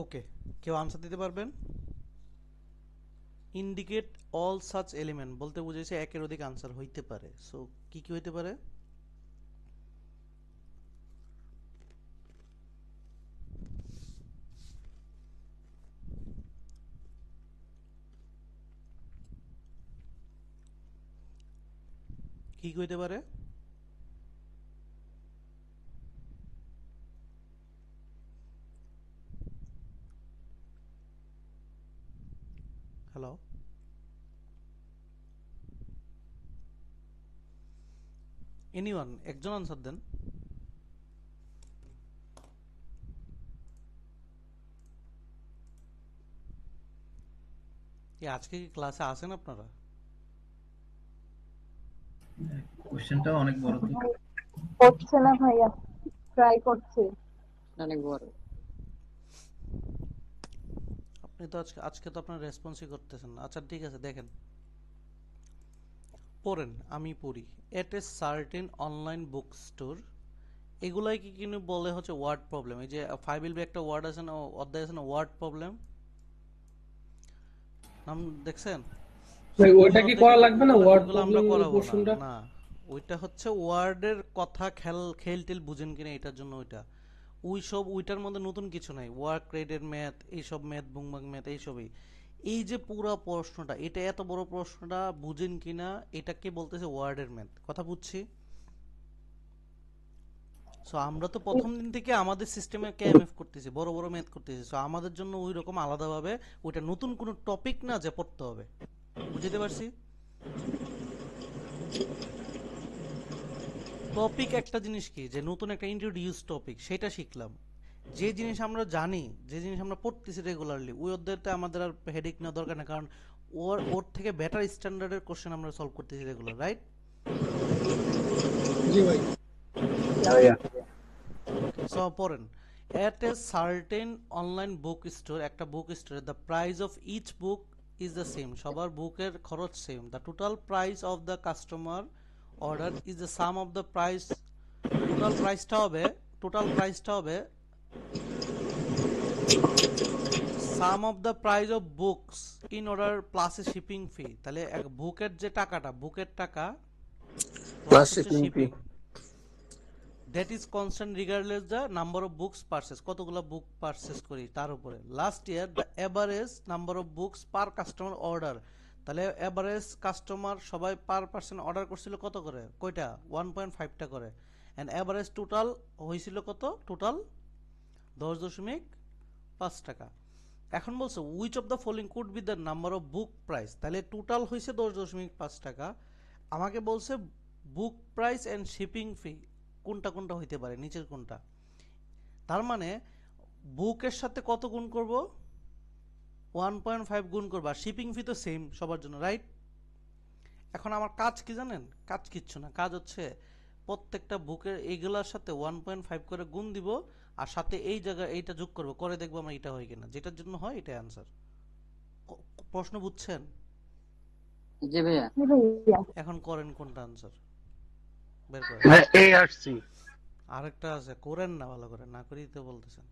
ওকে, কেউ আনসার দিতে পারবেন? ইন্ডিকেট অল সাচ এলিমেন্ট বলতে বুঝেছে একের অধিক আনসার হইতে পারে। সো কি কি হইতে পারে? কি হইতে পারে? হ্যালো, এনিওয়ান একজন আনসার দেন। আজকে কি ক্লাসে আসেন আপনারা? কোশ্চেনটা অনেক বড় তো। করছে না ভাইয়া, ট্রাই করছে। অনেক বড়। আপনি তো আজকে তো আপনার রেসপন্সই করতেছেন না। আচ্ছা ঠিক আছে, দেখেন পড়েন, আমি পড়ি। At a certain online book store, এগুলাই কি কিন্তু বলে হচ্ছে ওয়ার্ড প্রবলেম। এই যে 5 একটা ওয়ার্ড আছে না, অধ্যায় আছে না ওয়ার্ড প্রবলেম, নাম দেখছেন? ভাই ওইটা কি করা লাগবে না? ওয়ার্ড ওগুলো আমরা প্রবলেম করাবো পোরশনটা না, ওইটা হচ্ছে ওয়ার্ডের কথা খেল টেল বুঝেন কিনা এটার জন্য ওইটা। ওইটার মধ্যে নতুন কিছু নাই, ওয়ার্ক রেটের ম্যাথ, এইসব ম্যাথ, বুংবাং ম্যাথ, এইসবই। এই যে পুরা প্রশ্নটা, এটা এত বড় প্রশ্নটা বুঝেন কিনা, এটাকে বলতেছে ওয়ার্ডের ম্যাথ, কথা বুঝছি? সো আমরা তো প্রথম দিন থেকে আমাদের সিস্টেমে কেএমএফ করতেছি, বড় বড় ম্যাথ করতেছি। সো আমাদের জন্য ওই রকম আলাদাভাবে ওইটা নতুন কোনো টপিক না যে পড়তে হবে, বুঝতে পারছি? টপিক একটা জিনিস কি, যে নতুন একটা ইন্ট্রোডিউস টপিক, সেটা শিখলাম। যে জিনিস আমরা জানি, যে জিনিস আমরা পড়তেছি রেগুলারলি, ওই অধ্যায়তে আমাদের আর হেডেক নেওয়া দরকার না, কারণ ওর থেকে বেটার স্ট্যান্ডার্ডের কোশ্চেন আমরা সলভ করতেছি রেগুলার, রাইট? জি ভাই। সো পড়েন, at a certain online bookstore, একটা বুক স্টোরে, the price of each book is the same, সবার বুকের খরচ same, the total price of the customer order is the sum of the price, total প্রাইসটা হবে sum of the price of books in order plus a shipping fee. তাহলে এক বুকের যে টাকাটা, বুকের টাকা প্লাস হচ্ছে shipping, that is constant regardless the number of books purchase, কতগুলো বুক পারচেস করি তার উপরে। Last year the average number of books per customer order, তাহলে এভারেজ কাস্টমার সবাই পার পার্সন অর্ডার করছিল কত করে, কয়টা, 1.5টা করে। এন্ড এভারেজ টোটাল হয়েছিল কত, টোটাল 10.5 টাকা। এখন বলছে which of the following could be the number of book price, তাহলে টোটাল হয়েছে 10.5 টাকা। আমাকে বলছে বুক প্রাইস এন্ড শিপিং ফি কোনটা কোনটা হইতে পারে, নিচের কোনটা। তার মানে বুকের সাথে কত গুণ করব, 1.5 গুণ করবো, আর শিপিং ফি তো সেম সবার জন্য, রাইট? এখন আমার কাজ কি জানেন, কাজ কিচ্ছু না, কাজ হচ্ছে প্রত্যেকটা বুকের এইগুলার সাথে 1.5 করে গুণ দিব, আর সাথে এই জায়গায় এইটা যোগ করবো, করে দেখবো আমরা এটা হয় কিনা, যেটার জন্য হয় এটাই আনসার। প্রশ্ন বুঝছেন? জি ভাইয়া। জি ভাইয়া। এখন করেন কোনটা আনসার বের করেন। এ আর সি। আরেকটা আছে, করেন না, ভালো করে না করেই তো বলতেছেন।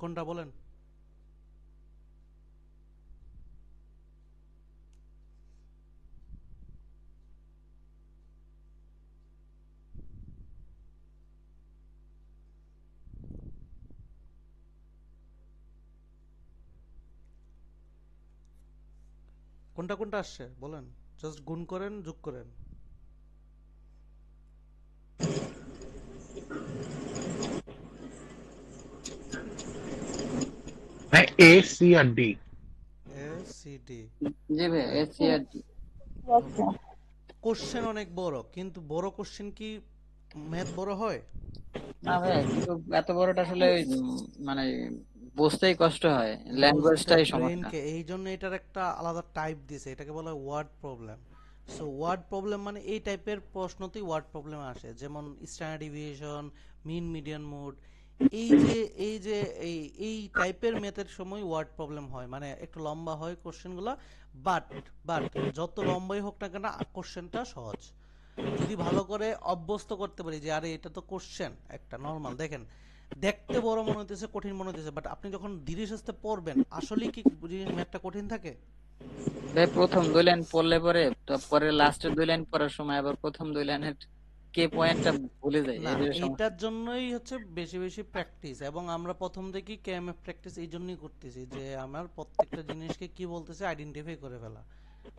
কোনটা বলেন? কোনটা কোনটা আসছে বলেন, জাস্ট গুণ করেন, যোগ করেন। এ সি আর ডি। A C D. জি ভাইয়া, এসি আর ডি। আচ্ছা। কোশ্চেন অনেক বড়, কিন্তু বড় কোশ্চেন কি ম্যাথ বড় হয়? না ভাইয়া, কিন্তু এত বড়টা আসলে মানে বুঝতেই কষ্ট হয়, ল্যাঙ্গুয়েজটাই সমস্যা। ব্রেনকে এই জন্য এটার একটা আলাদা টাইপ দিছে, এটাকে বলা হয় word problem. So word problem মানে এই টাইপের প্রশ্নতেই ওয়ার্ড প্রবলেম আসে, যেমন standard deviation, mean median mode, এই টাইপের ম্যাথের সময় ওয়ার্ড প্রবলেম হয়, মানে একটু লম্বা হয় কোশ্চেনগুলো। বাট যত লম্বাই হোক না কেন কোশ্চেনটা সহজ, যদি ভালো করে অভ্যস্ত করতে পারি যে আরে এটা তো কোশ্চেন একটা নরমাল, দেখেন দেখতে বড় মনে হইতেছে, কঠিন মনে হইতেছে, বাট আপনি যখন ধীরে সুস্থে পড়বেন আসলে কি ম্যাথটা কঠিন থাকে? ভাই প্রথম 2 লাইন পড়লে পরে, পরে লাস্টের 2 লাইন পড়ার সময় আবার প্রথম 2 লাইনের কে পয়েন্টটা ভুলে যাই, না, এই যে সমস্যা। এইটার জন্যই হচ্ছে বেশি বেশি প্র্যাকটিস, এবং আমরা প্রথম থেকেই কেএমএফ প্র্যাকটিস এই জন্যই করতেছি যে আমার প্রত্যেকটা জিনিসকে কি বলতেছে আইডেন্টিফাই করে ফেলা,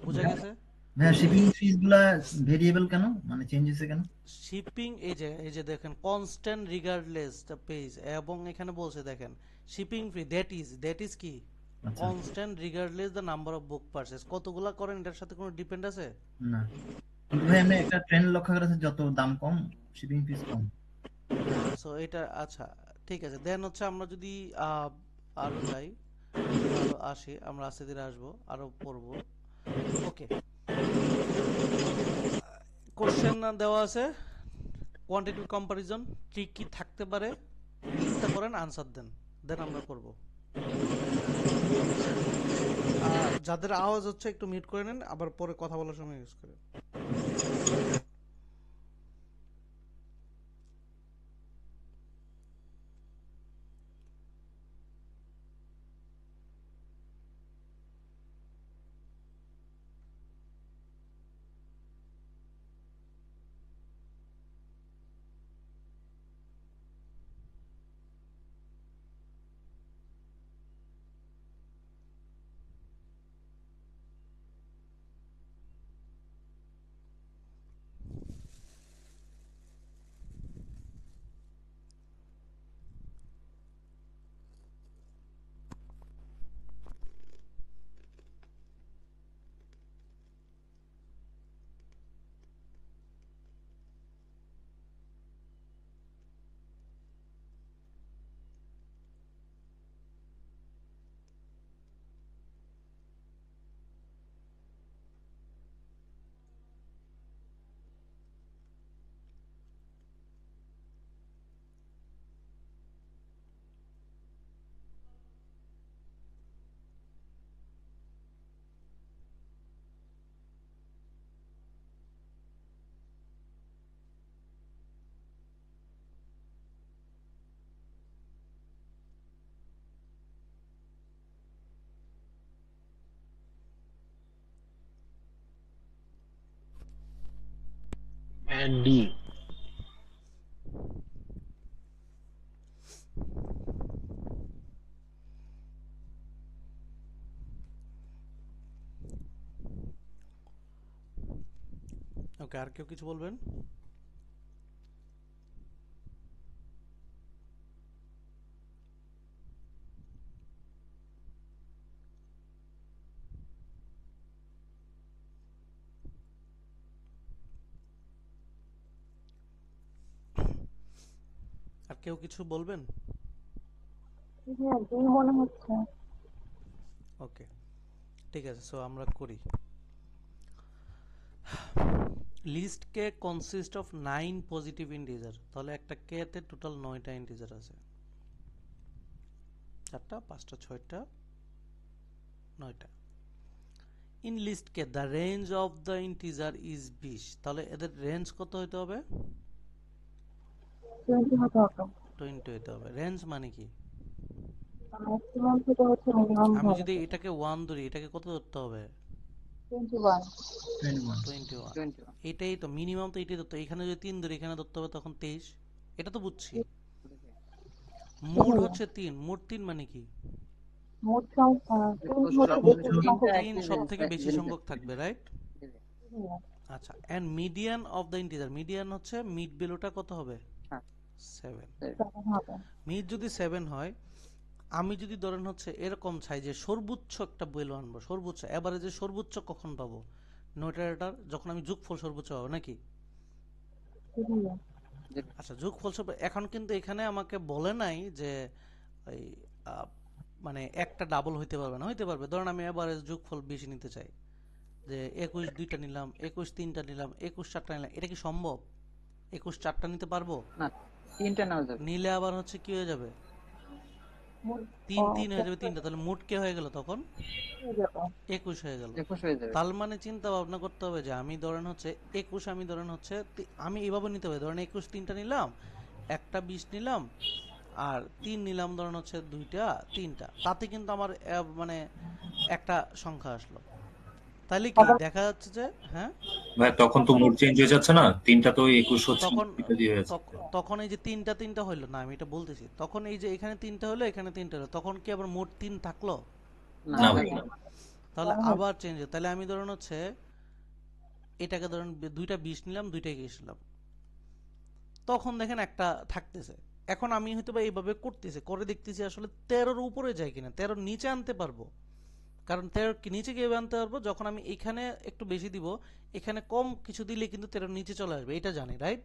বুঝা গেছে? হ্যাঁ, শিপিং ফিস গুলা ভেরিয়েবল কেন, মানে চেঞ্জ হয়েছে কেন? শিপিং এই যে দেখেন কনস্ট্যান্ট রিগার্ডলেস দ্য পেজ, এবং এখানে বলছে দেখেন শিপিং ফি দ্যাট ইজ কি আচ্ছা, constant regardless the number of book purchase, কতগুলা করেন এটার সাথে কোনো ডিপেন্ড আছে? না। কিন্তু ভাই আমি একটা ট্রেন্ড লক্ষ্য করেছি, যত দাম কম শিপিং ফিস কম। সো এটা আচ্ছা ঠিক আছে। দেন হচ্ছে আমরা যদি আরো যাই, আরো আসি, আমরা আস্তে ধীরে আসবো, আরো পড়বো। ওকে, কোশ্চেন দেওয়া আছে, কোয়ান্টিটিভ কম্পারিজন, ট্রিক কি থাকতে পারে, চিন্তা করেন, আনসার দেন, দেন আমরা করব। যাদের আওয়াজ হচ্ছে একটু মিউট করে নেন, আবার পরে কথা বলার সময় ইউজ করেন। And D. ওকে, আর কেউ কিছু বলবেন? আর কেউ কিছু বলবেন? হ্যাঁ, দুই মনে হচ্ছে। ওকে, ঠিক আছে, সো আমরা করি। List K consist of 9 positive integer, তাহলে একটা কে তে টোটাল 9টা ইন্টিজার আছে। 4টা 5টা 6টা 9টা। In list K the range of the integer is 20, তাহলে এদের রেঞ্জ কত হইতে হবে? 20 হতে হবে। 20 হইতে হবে। রেঞ্জ মানে কি? ম্যাক্সিমাম থেকে হচ্ছে মিনিমাম আমি হবে। যদি এটাকে 1 ধরি, এটাকে কত ধরতে হবে? 21। 21। এটাই তো মিনিমাম, তো এটাই ধরতে হবে। এখানে যদি 3 ধরি, এখানে ধরতে হবে তখন 23। এটা তো বুঝছি। মোট হচ্ছে 3, মোট 3 মানে কি? মোট সংখ্যা 3 হচ্ছে বেশি সংখ্যক। 3 সব থেকে বেশি সংখ্যক থাকবে, রাইট? আচ্ছা, and median of the integer, median হচ্ছে মিড ভ্যালুটা কত হবে? 7। হবে। মিড যদি 7 হয়, আমি যদি ধরেন হচ্ছে এরকম চাই যে সর্বোচ্চ একটা ভ্যালু আনবো, সর্বোচ্চ এভারেজে সর্বোচ্চ কখন পাবো? নোটারেটার যখন আমি যোগফল সর্বোচ্চ পাবো নাকি? আচ্ছা, যোগফল এখন কিন্তু এখানে আমাকে বলে নাই যে এই মানে একটা ডাবল হইতে পারবে না, হইতে পারবে। ধরেন আমি এভারেজ যোগফল বেশি নিতে চাই, যে 21 2টা নিলাম, 21 3টা নিলাম, 21 4টা নিলাম, এটা কি সম্ভব? 21 4টা নিতে পারবো না, 3টা নেওয়া যাবে। নিলে আবার হচ্ছে কি হয়ে যাবে? 3 3 হয়ে যাবে 3টা, তাহলে মোট কে হয়ে গেল তখন? 21 হয়ে গেল। 21 হয়ে যাবে। তার মানে চিন্তা ভাবনা করতে হবে যে আমি ধরেন হচ্ছে 21, আমি ধরেন হচ্ছে আমি এভাবে নিতে পারি, ধরেন 21 3টা নিলাম, একটা 20 নিলাম, আর 3 নিলাম ধরেন হচ্ছে 2টা 3টা, তাতে কিন্তু আমার মানে একটা সংখ্যা আসলো। তাহলে কি দেখা যাচ্ছে যে হ্যাঁ, ভাই তখন তো মোড চেঞ্জ হয়ে যাচ্ছে না, 3টা তো 21 হচ্ছে, তখন এটা দিয়ে হয়েছে। তখন এই যে 3টা 3টা হইলো না, আমি এটা বলতেছি, তখন এই যে এখানে 3টা হলো, এখানে 3টা হলো, তখন কি আবার মোট 3 থাকলো? না ভাই, তাহলে আবার চেঞ্জ, তাহলে আমি ধরেন হচ্ছে এটাকে ধরেন 2টা 20 নিলাম, 2টা 21 নিলাম, তখন দেখেন একটা থাকতেছে। এখন আমি হয়তো বা এইভাবে করতেছি, করে দেখতেছি আসলে 13-র উপরে যায় কিনা, 13-র নিচে আনতে পারবো। কারণ 13 নিচে কিভাবে আনতে পারবো? যখন আমি এখানে একটু বেশি দিব, এখানে কম কিছু দিলে কিন্তু 13 নিচে চলে আসবে, এটা জানি, রাইট?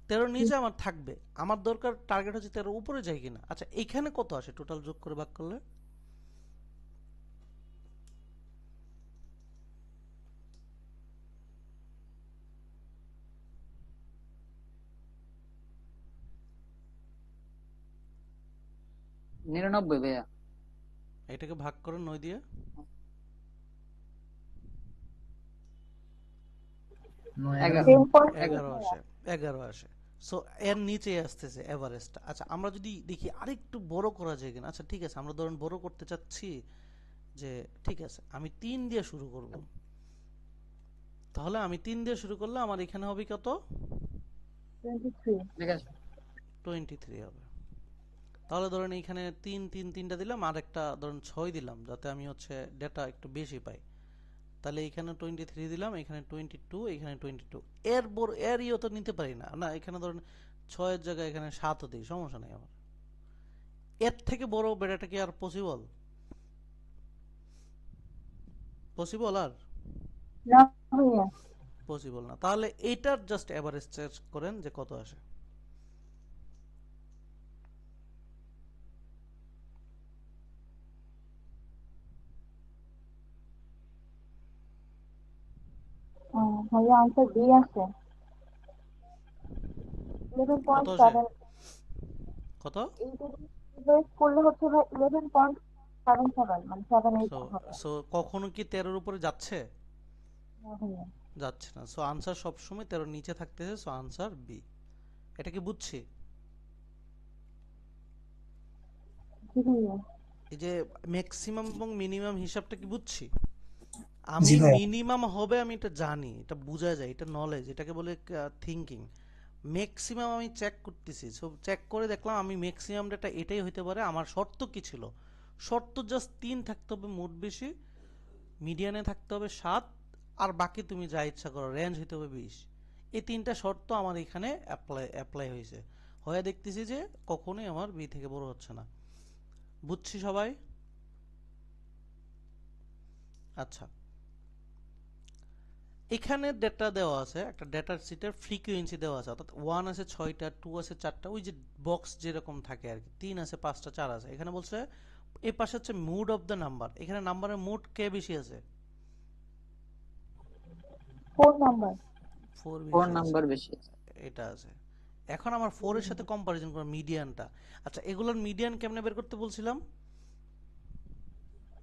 13 নিচে আমার থাকবে, আমার দরকার টার্গেট হচ্ছে 13 উপরে যায় কিনা। আচ্ছা, এখানে কত আসে টোটাল যোগ করে ভাগ করলে? 99 ভাইয়া। এটাকে ভাগ করেন 9 দিয়ে। 11 11 আসে, 11 আসে। সো এর নিচে আসতেছে এভারেস্ট। আচ্ছা আমরা যদি দেখি আরেকটু বড় করা যায় কিনা। আচ্ছা ঠিক আছে, আমরা ধরেন বড় করতে চাচ্ছি যে ঠিক আছে আমি 3 দিয়ে শুরু করব। তাহলে আমি 3 দিয়ে শুরু করলে আমার এখানে হবে কত? 23 ঠিক আছে 23 হবে। তাহলে ধরেন এখানে 3টা দিলাম, আর একটা ধরেন 6 দিলাম, যাতে আমি হচ্ছে ডেটা একটু বেশি পাই। তাহলে এখানে 23 দিলাম, এখানে 22, এখানে 22। এর ইও তো নিতে পারি না না, এখানে ধরেন 6 এর জায়গায় এখানে 7ও দিই, সমস্যা নেই আমার। এর থেকে বড় ডেটা কি আর পসিবল? পসিবল আর না ভাইয়া। পসিবল না। তাহলে এইটার জাস্ট এভারেজ চেক করেন যে কত আসে। ভাইয়া আনসার বি আছে কত আসে? 11.7। কত? এইটা বেস করলে হচ্ছে ভাই 11.77, মানে 78 সো হবে। সো কখনো কি 13-এর উপরে যাচ্ছে? না ভাইয়া। যাচ্ছে না। সো আনসার সবসময় 13-এর নিচে থাকতেছে। So answer B. এটা কি বুঝছি? জি ভাইয়া। এই যে ম্যাক্সিমাম এবং মিনিমাম হিসাবটা কি বুঝছি? জি আমি ভাইয়া। মিনিমাম হবে, আমি এটা জানি, এটা বোঝা যায়, এটা নলেজ, এটাকে বলে থিঙ্কিং। ম্যাক্সিমাম আমি চেক করতেছি। সো চেক করে দেখলাম আমি ম্যাক্সিমাম ডেটা এটাই হইতে পারে। আমার শর্ত কি ছিল? শর্ত জাস্ট 3 থাকতে হবে মোট বেশি, মিডিয়ানে থাকতে হবে 7, আর বাকি তুমি যা ইচ্ছা করো, রেঞ্জ হইতে হবে 20। এই 3টা শর্ত আমার এখানে অ্যাপ্লাই হয়েছে। হয়ে দেখতেছি যে কখনোই আমার বি থেকে বড় হচ্ছে না। বুঝছি সবাই? আচ্ছা, এখানে ডেটা দেওয়া আছে, একটা ডেটার সিটের ফ্রিকোয়েন্সি দেওয়া আছে, অর্থাৎ 1 আছে 6টা, 2 আছে 4টা, ওই যে বক্স যেরকম থাকে আর কি, 3 আছে 5টা, 4 আছে। এখানে বলছে এই পাশে হচ্ছে মুড অফ দ্য নাম্বার। এখানে নাম্বারের মুড কে বেশি আছে? 4 নাম্বার। 4 4 বেশি আছে, নাম্বার বেশি আছে। এটা আছে। এখন আমার 4 এর সাথে কম্পারিজন করা মিডিয়ানটা। আচ্ছা এগুলোর মিডিয়ান কেমনে বের করতে বলছিলাম?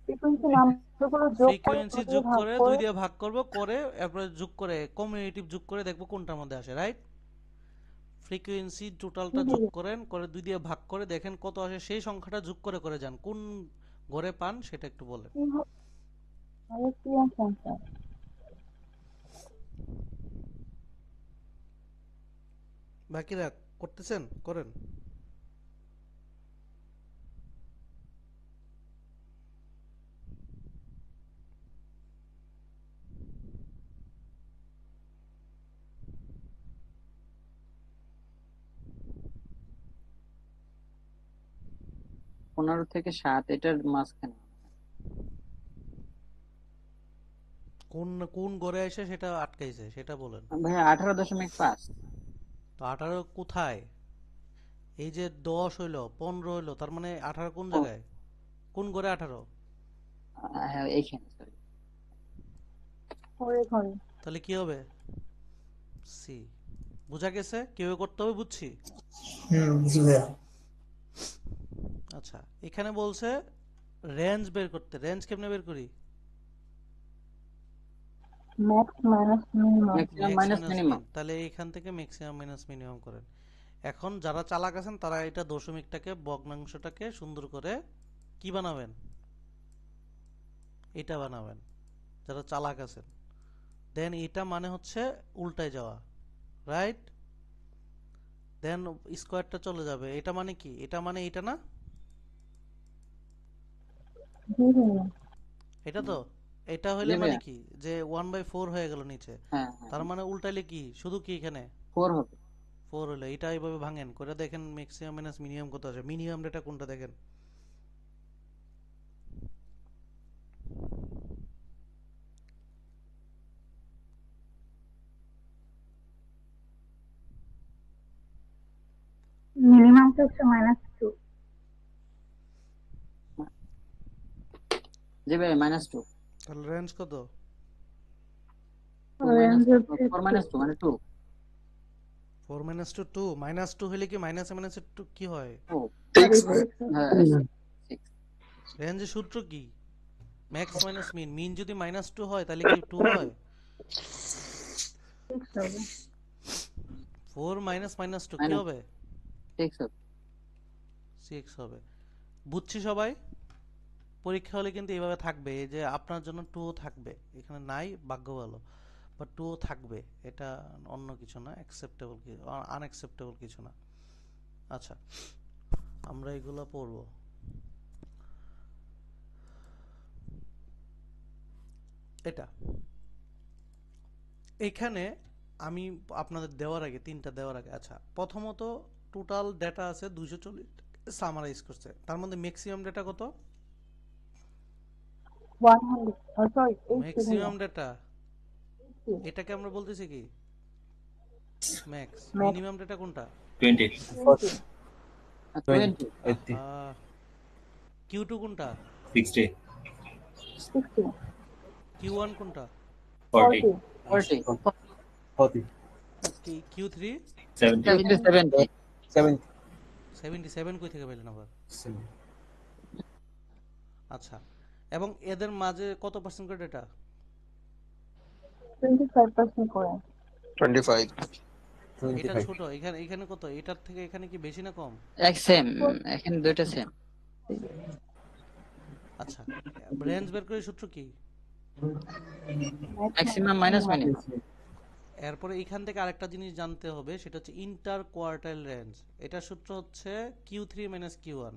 ফ্রিকোয়েন্সি নাম্বারগুলো যোগ করে ফ্রিকোয়েন্সি 2 দিয়ে যোগ ভাগ করে 2 করে। দিয়ে ভাগ করব, করে এরপরে যোগ করে কমিউনিটিভ যোগ করে দেখব কোনটার মধ্যে আসে, রাইট? ফ্রিকোয়েন্সি টোটালটা জি যোগ ভাইয়া। করেন, করে 2 দিয়ে ভাগ করে দেখেন কত আসে, সেই সংখ্যাটা যোগ করে করে যান, কোন ঘরে পান সেটা একটু বলেন। কি হবে ভাইয়া? কি আছে আনসার? বাকিরা করতেছেন, করেন। পনেরো থেকে 7 এটার মাঝখানে। কোন কোন ঘরে এসে সেটা আটকাইছে সেটা বলেন। ভাইয়া 18.5। তো 18 কোথায়? এই যে 10 হইলো, 15 হইলো, তার মানে 18 কোন ও জায়গায়? কোন ঘরে 18? হ্যাঁ এইখানে সরি। ঘরে ঘরে। তাহলে কি হবে? সি। বুঝা গেছে? কিভাবে করতে হবে বুঝছি। জি ভাইয়া। আচ্ছা এখানে বলছে রেঞ্জ বের করতে। রেঞ্জ কেমনে বের করি? Max minus minimum. Maximum max minus minus min, minimum. তাহলে এখান থেকে ম্যাক্সিমাম মাইনাস মিনিমাম করেন। এখন যারা চালাক আছেন তারা এটা দশমিকটাকে, ভগ্নাংশটাকে সুন্দর করে কি বানাবেন? এটা বানাবেন যারা চালাক আছেন। দেন এটা মানে হচ্ছে উল্টায় যাওয়া, রাইট? দেন স্কোয়ারটা চলে যাবে। এটা মানে কি? এটা মানে এটা না? জি ভাইয়া। এটা তো। এটা জি হইলে মানে ভাইয়া। কি যে 1/4 হয়ে গেল নিচে। হ্যাঁ তার হ্যাঁ মানে উল্টাইলে কি শুধু কি এখানে 4 হবে। 4 হলে এটা এইভাবে ভাঙেন করে দেখেন ম্যাক্সিমাম মাইনাস মিনিমাম কত আসে। মিনিমাম ডেটা কোনটা দেখেন? মিনিমামটা হচ্ছে -2। জি ভাই -2। তাহলে রেঞ্জ কত? 2 রেঞ্জ হচ্ছে 4 -2 মানে 2। 4 মাইনাস টু 2 মাইনাস 2 হলে কি মাইনাসে মাইনাসে 2 কি হয়? হ্যাঁ রেঞ্জের সূত্র কি? ম্যাক্স মাইনাস মিন, মিন যদি মাইনাস 2 হয় তাহলে কি 2 হয়? 6 হবে। 4 মাইনাস মাইনাস 2 কি Minus- হবে? 6 হবে। 6 হবে। বুঝছি সবাই? পরীক্ষা হলে কিন্তু এইভাবে থাকবে, এই যে আপনার জন্য 2 থাকবে, এখানে নাই ভাগ্য ভালো, বাট 2 থাকবে, এটা অন্য কিছু না, অ্যাকসেপ্টেবল কি আনঅ্যাকসেপ্টেবল কিছু না। আচ্ছা, আমরা এগুলো পড়বো। এটা এখানে আমি আপনাদের দেওয়ার আগে, তিনটা দেওয়ার আগে, আচ্ছা প্রথমত টোটাল ডেটা আছে 240, সামারাইজ করছে, তার মধ্যে ম্যাক্সিমাম ডেটা কত? 100 সরি 80 ম্যাক্সিমাম ডেটা, 80 এটাকে আমরা বলতেছি কি ম্যাক্স। Max। মিনিমাম ডেটা কোনটা? 20 20 Q2 কোনটা? 60 60 Q1 কোনটা? 40 40 Q3 70 70 77 কই থেকে পেলেন আবার? আচ্ছা, এবং এদের মাঝে কত পার্সেন্ট করে ডেটা? 25% করে। 25 এটা ছোট, এখানে এখানে কত? এটার থেকে এখানে কি বেশি না কম? এক সেম, এখানে দুইটা সেম। আচ্ছা, রেঞ্জ বের করে সূত্র কি? Maximum minus minimum. এরপরে এখান থেকে আরেকটা জিনিস জানতে হবে, সেটা হচ্ছে ইন্টার কোয়ার্টাইল রেঞ্জ। এটার সূত্র হচ্ছে Q3 minus Q1।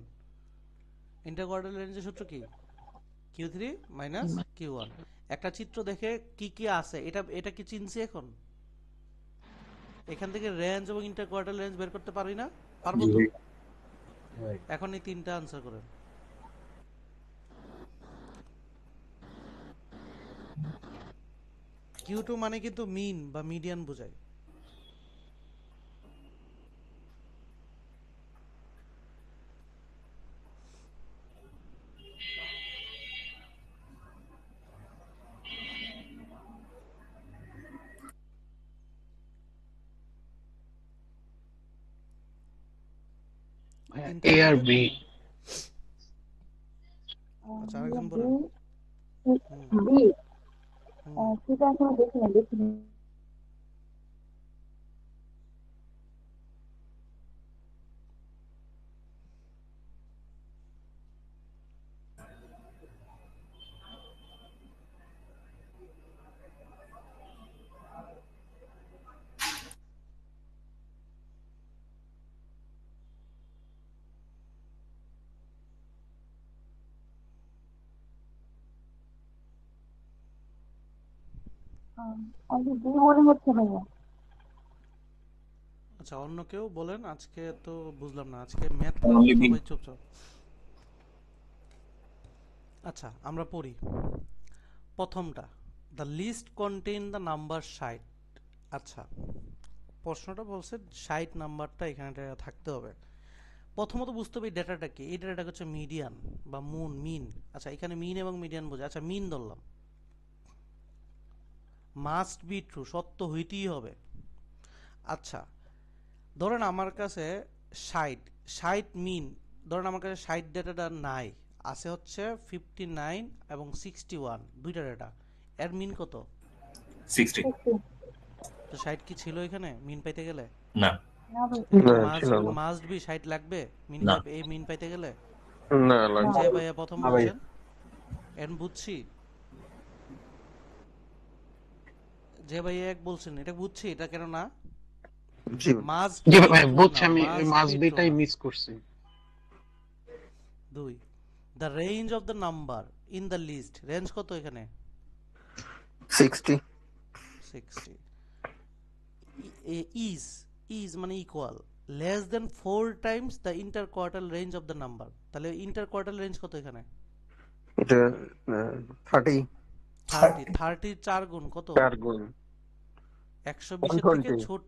Inter quartile রেঞ্জের সূত্র কি? Q3 minus Q1। একটা চিত্র দেখে কি কি আছে, এটা কি চিনছি এখন? এখান থেকে রেঞ্জ এবং ইন্টার কোয়ার্টাইল রেঞ্জ বের করতে পারি না? পারবো তো? এখন এই তিনটা আনসার করেন। Q2 মানে কিন্তু মিন বা মিডিয়ান বোঝায়। A আর B আচ্ছা, আরেকজন বলেন। বি সেটা এখনো দেখিনি। আমি বি মনে হচ্ছে ভাইয়া। আচ্ছা, অন্য কেউ বলেন। আজকে তো বুঝলাম না, আজকে ম্যাথ Only B। সবাই চুপচাপ। আচ্ছা, আমরা পড়ি প্রথমটা, the list contain the number 60। আচ্ছা, প্রশ্নটা বলছে 60 নাম্বারটা এখানে থাকতে হবে। প্রথমত বুঝতে হবে ডেটাটা কি। এই ডেটাটা হচ্ছে মিডিয়ান বা মিন। আচ্ছা, এখানে মিন এবং মিডিয়ান বোঝায়। আচ্ছা, মিন ধরলাম, মাস্ট বি ট্রু, সত্য হইতেই হবে। আচ্ছা, ধরেন আমার কাছে 60 মিন, ধরেন আমার কাছে 60 ডেটাটা নাই, আছে হচ্ছে 59 এবং 61, দুইটা ডেটা। এর মিন কত? 60 তো 60 কি ছিল এখানে মিন পাইতে গেলে? না না ভাই না ছিল না মাস্ট বি 60 লাগবে মিন না। এই মিন পাইতে গেলে? না লাগবে যে ভাইয়া প্রথম বলছেন এন বুঝছি, যে ভাইয়া এক বলছেন এটা বুঝছি, এটা কেন না? জি মাস্ট জি ভাই বুঝছি, আমি মাস বিটাই মিস করছি। 2, the range of the number in the list, range কত এখানে? 60 60 is মানে equal less than 4 times the inter quartile range of the number. তাহলে ইন্টার কোয়ার্টাইল রেঞ্জ কত এখানে? এটা 30 30 4 গুণ কত? 4 গুণ 120 এর থেকে 120 ছোট,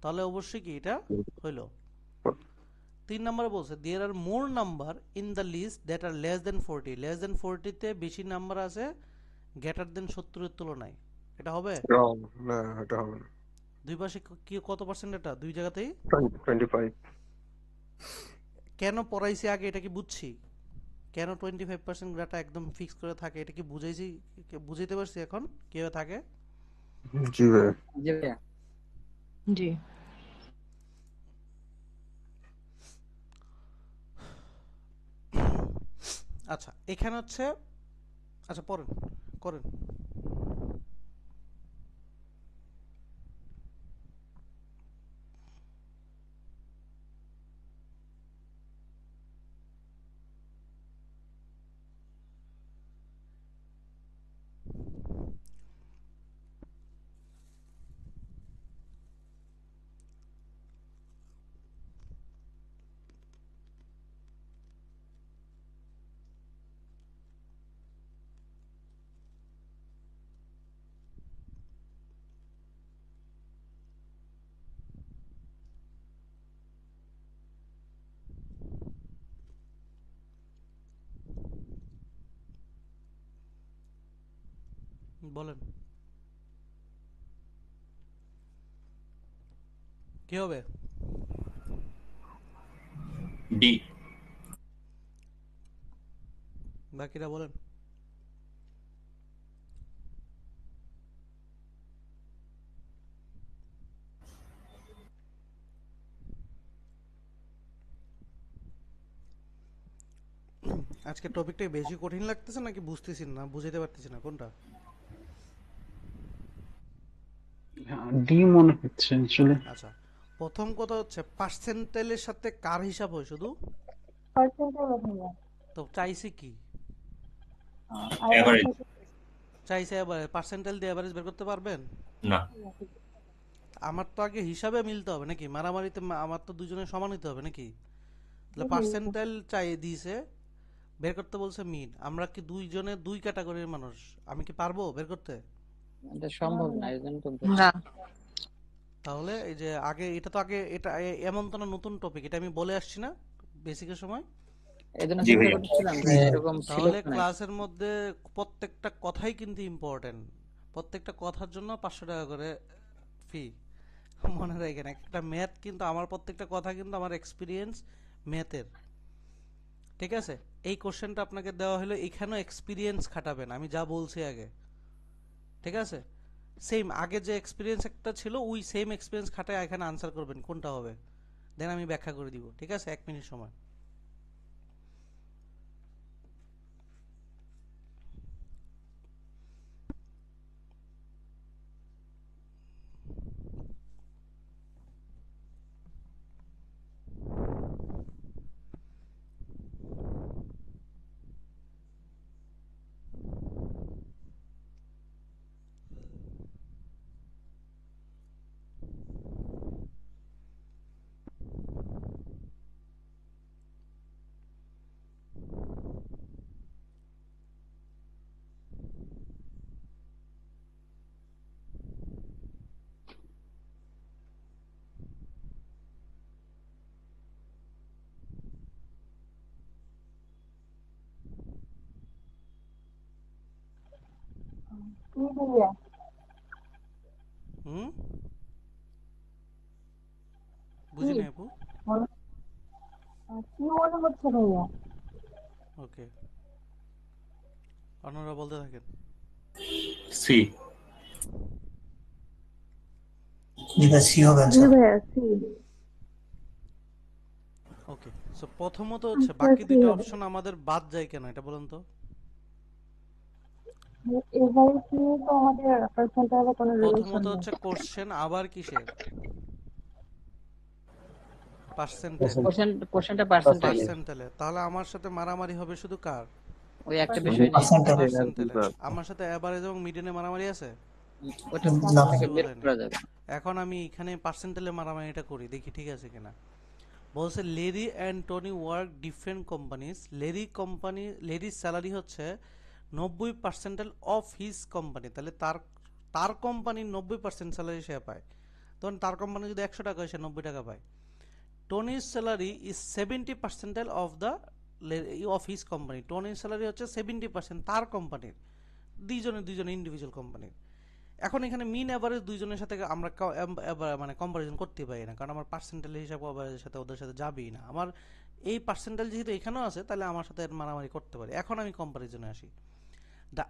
তাহলে অবশ্যই কি এটা হইলো। 3 নম্বরে বলছে there are more number in the list that are less than 40, less than 40 তে বেশি নাম্বার আছে গ্রেটার দেন 70 এর তুলনায়। এটা হবে? রং না, এটা হবে না। দুই পাশে কি কত পার্সেন্ট এটা দুই জায়গাতেই? 25। কেন পড়াইছি আগে এটা কি বুঝছি? কেন 25% ডাটা একদম ফিক্স করে থাকে এটা কি বুঝাইছি? বুঝাইতে পারছি এখন কিভাবে থাকে? জি ভাইয়া। জি ভাইয়া। জি। আচ্ছা এখানে হচ্ছে, আচ্ছা পড়েন, করেন। বলেন কি হবে? ডি। বাকিরা বলেন। আজকে টপিকটা বেশি কঠিন লাগতেছে নাকি বুঝতেছি না, বুঝাইতে পারতেছি না কোনটা? ডি মনে হচ্ছে আসলে। আচ্ছা প্রথম কথা হচ্ছে পার্সেন্টাইলের সাথে কার হিসাব হয় শুধু? পার্সেন্টাইল ভাইয়া। তো চাইছে কি? এভারেজ। চাইছে এভারেজ। পার্সেন্টাইল দিয়ে এভারেজ বের করতে পারবেন? না। আমার তো আগে হিসাবে মিলতে হবে নাকি? মারামারিতে আমার তো দুজনের সমান হতে হবে নাকি? তাহলে পার্সেন্টাইল চাই দিয়েছে, বের করতে বলছে মিন। আমরা কি দুইজনে দুই ক্যাটাগরির মানুষ, আমি কি পারবো বের করতে? এটা সম্ভব না, এই জন্য তো না। তাহলে এই যে আগে এটা তো আগে এটা এমন তো না নতুন টপিক, এটা আমি বলে আসছি না বেসিকের সময়। এই জন্য জি চিন্তা ভাইয়া। করতেছিলাম যে এরকম ছিল তাহলে কিনা। ক্লাসের মধ্যে প্রত্যেকটা কথাই কিন্তু ইম্পর্টেন্ট, প্রত্যেকটা কথার জন্য 500 টাকা করে ফি। মনে রাখেন একটা ম্যাথ কিন্তু আমার প্রত্যেকটা কথা কিন্তু আমার এক্সপিরিয়েন্স ম্যাথের, ঠিক আছে? এই কোশ্চেনটা আপনাকে দেওয়া হলো, এখানেও এক্সপিরিয়েন্স খাটাবেন আমি যা বলছি আগে, ঠিক আছে? সেম আগে যে এক্সপিরিয়েন্স একটা ছিল ওই সেম এক্সপিরিয়েন্স খাটায় এখানে আনসার করবেন কোনটা হবে, দেন আমি ব্যাখ্যা করে দিব, ঠিক আছে? 1 মিনিট সময়। কি ভাইয়া? হুম বুঝি নাই আপু। কি মনে হচ্ছে ভাইয়া? ওকে অন্যরা বলতে থাকেন। সি। জি ভাই, সি হবে জি অ্যান্সার। ভাইয়া, সি। ওকে সো প্রথমত হচ্ছে আচ্ছা, বাকি সি দুইটা হবে। অপশন আমাদের বাদ যায় কেন এটা বলুন তো? এভারেজ নিয়ে তো আমাদের পার্সেন্টাইলের কোনো রিলেশন প্রথমত নেই। হচ্ছে কোশ্চেন আবার কিসের? পার্সেন্টাইল। কোশ্চেনটা পার্সেন্টাইল। পার্সেন্টাইলে তাহলে আমার সাথে মারামারি হবে শুধু কার? ওই একটা বিষয় নিয়ে পার্সেন্টাইল। পার্সেন্টাইলে। আমার সাথে এভারেজ এবং মিডিয়ানে মারামারি আছে? ওটা না। থেকে বের করা যাবে। এখন আমি এখানে পার্সেন্টাইলে মারামারিটা করি, দেখি ঠিক আছে কিনা। বলছে Larry and Tony work different companies. লেরির স্যালারি হচ্ছে 90% অফ হিজ কোম্পানি। তাহলে তার কোম্পানির 90% স্যালারি সে পায়, তখন তার কোম্পানি যদি 100 টাকা হয় সে 90 টাকা পায়। টনির salary is 70% of the of his company. টনির স্যালারি হচ্ছে 70% তার কোম্পানির, দুইজনে ইন্ডিভিজুয়াল কোম্পানির। এখন এখানে মিন এভারেজ দুইজনের সাথে আমরা মানে কম্পারিজন করতে পারি না, কারণ আমার পার্সেন্টেজ হিসাব এভারেজের সাথে ওদের সাথে যাবেই না। আমার এই পার্সেন্টেজ যেহেতু এখানেও আছে, তাহলে আমার সাথে এর মারামারি করতে পারি। এখন আমি কম্পারিজনে আসি। দ্য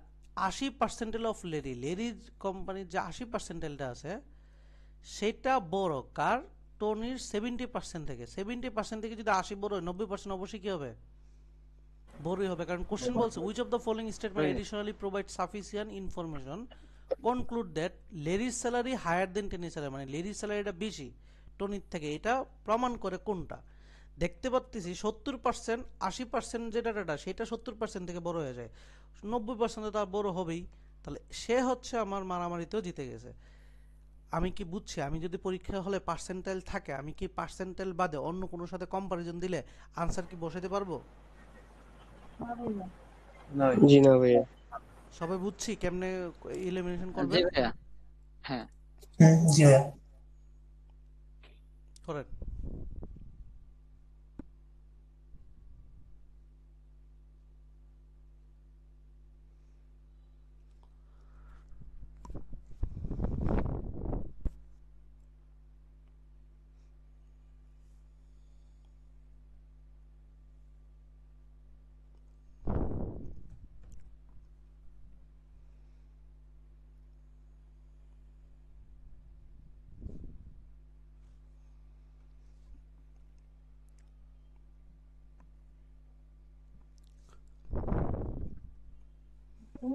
80% অফ লেরির কোম্পানির যে 80%টা আছে সেটা বড় কার? টনির 70% থেকে। 70% থেকে যদি 80 বড় হয়, 90% অবশ্যই কি হবে? বড়ই হবে, কারণ কোশ্চেন বলছে which of the following statement additionally provide sufficient information conclude that লেরির স্যালারি হায়ার দেন টনির স্যালারি, মানে লেরির স্যালারিটা বেশি টনির থেকে, এটা প্রমাণ করে কোনটা? দেখতে পাচ্ছি 70% 80% যে ডাটাটা সেটা 70% থেকে বড় হয়ে যায়, 90% তার বড় হবেই। তাহলে সে হচ্ছে আমার মারামারিতেও জিতে গেছে। আমি কি বুঝছি, আমি যদি পরীক্ষা হলে পার্সেন্টাইল থাকে, আমি কি পার্সেন্টাইল বাদে অন্য কোনো সাথে কম্পারিজন দিলে আনসার কি বসাতে পারবো? জি না ভাইয়া। সবাই বুঝছি কেমনে এলিমিনেশন জি করবে? ভাইয়া, হ্যাঁ। জি ভাইয়া। করেন।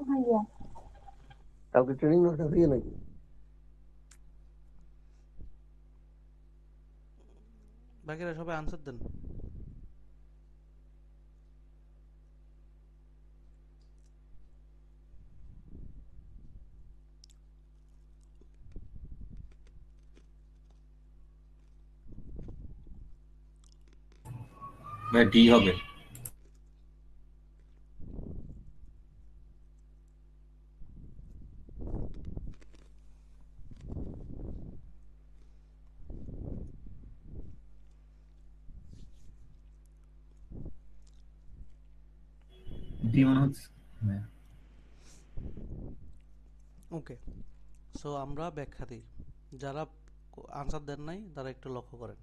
ভাইয়া কালকে ট্রেনিং ওটা দিয়ে নাকি? বাকিরা সবাই আনসার দেন। ভাই ডি হবে। ডি মনে হচ্ছে। হ্যাঁ। ওকে, সো আমরা ব্যাখ্যা দিই। যারা আনসার দেন নাই তারা একটু লক্ষ্য করেন।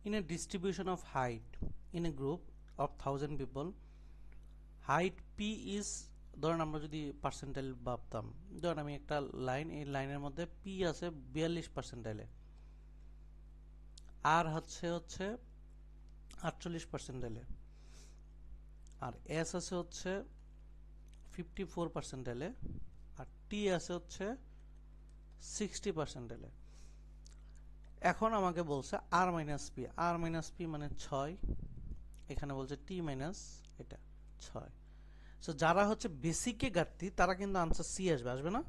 In a distribution of height in a group of 1000 people, height P is, ধরেন আমরা যদি পার্সেন্টাইল ভাবতাম, ধরেন আমি একটা লাইন, এই লাইনের মধ্যে পি আছে 42%, আর হচ্ছে 48%, আর এস আছে 54%, আর টি আছে 60%। এখন আমাকে বলছে আর মাইনাস পি, আর মাইনাস পি মানে 6, এখানে বলছে টি মাইনাস এটা 6। সো যারা হচ্ছে বেসিকে ঘাটতি তারা কিন্তু আনসার সি আসবে, আসবে না?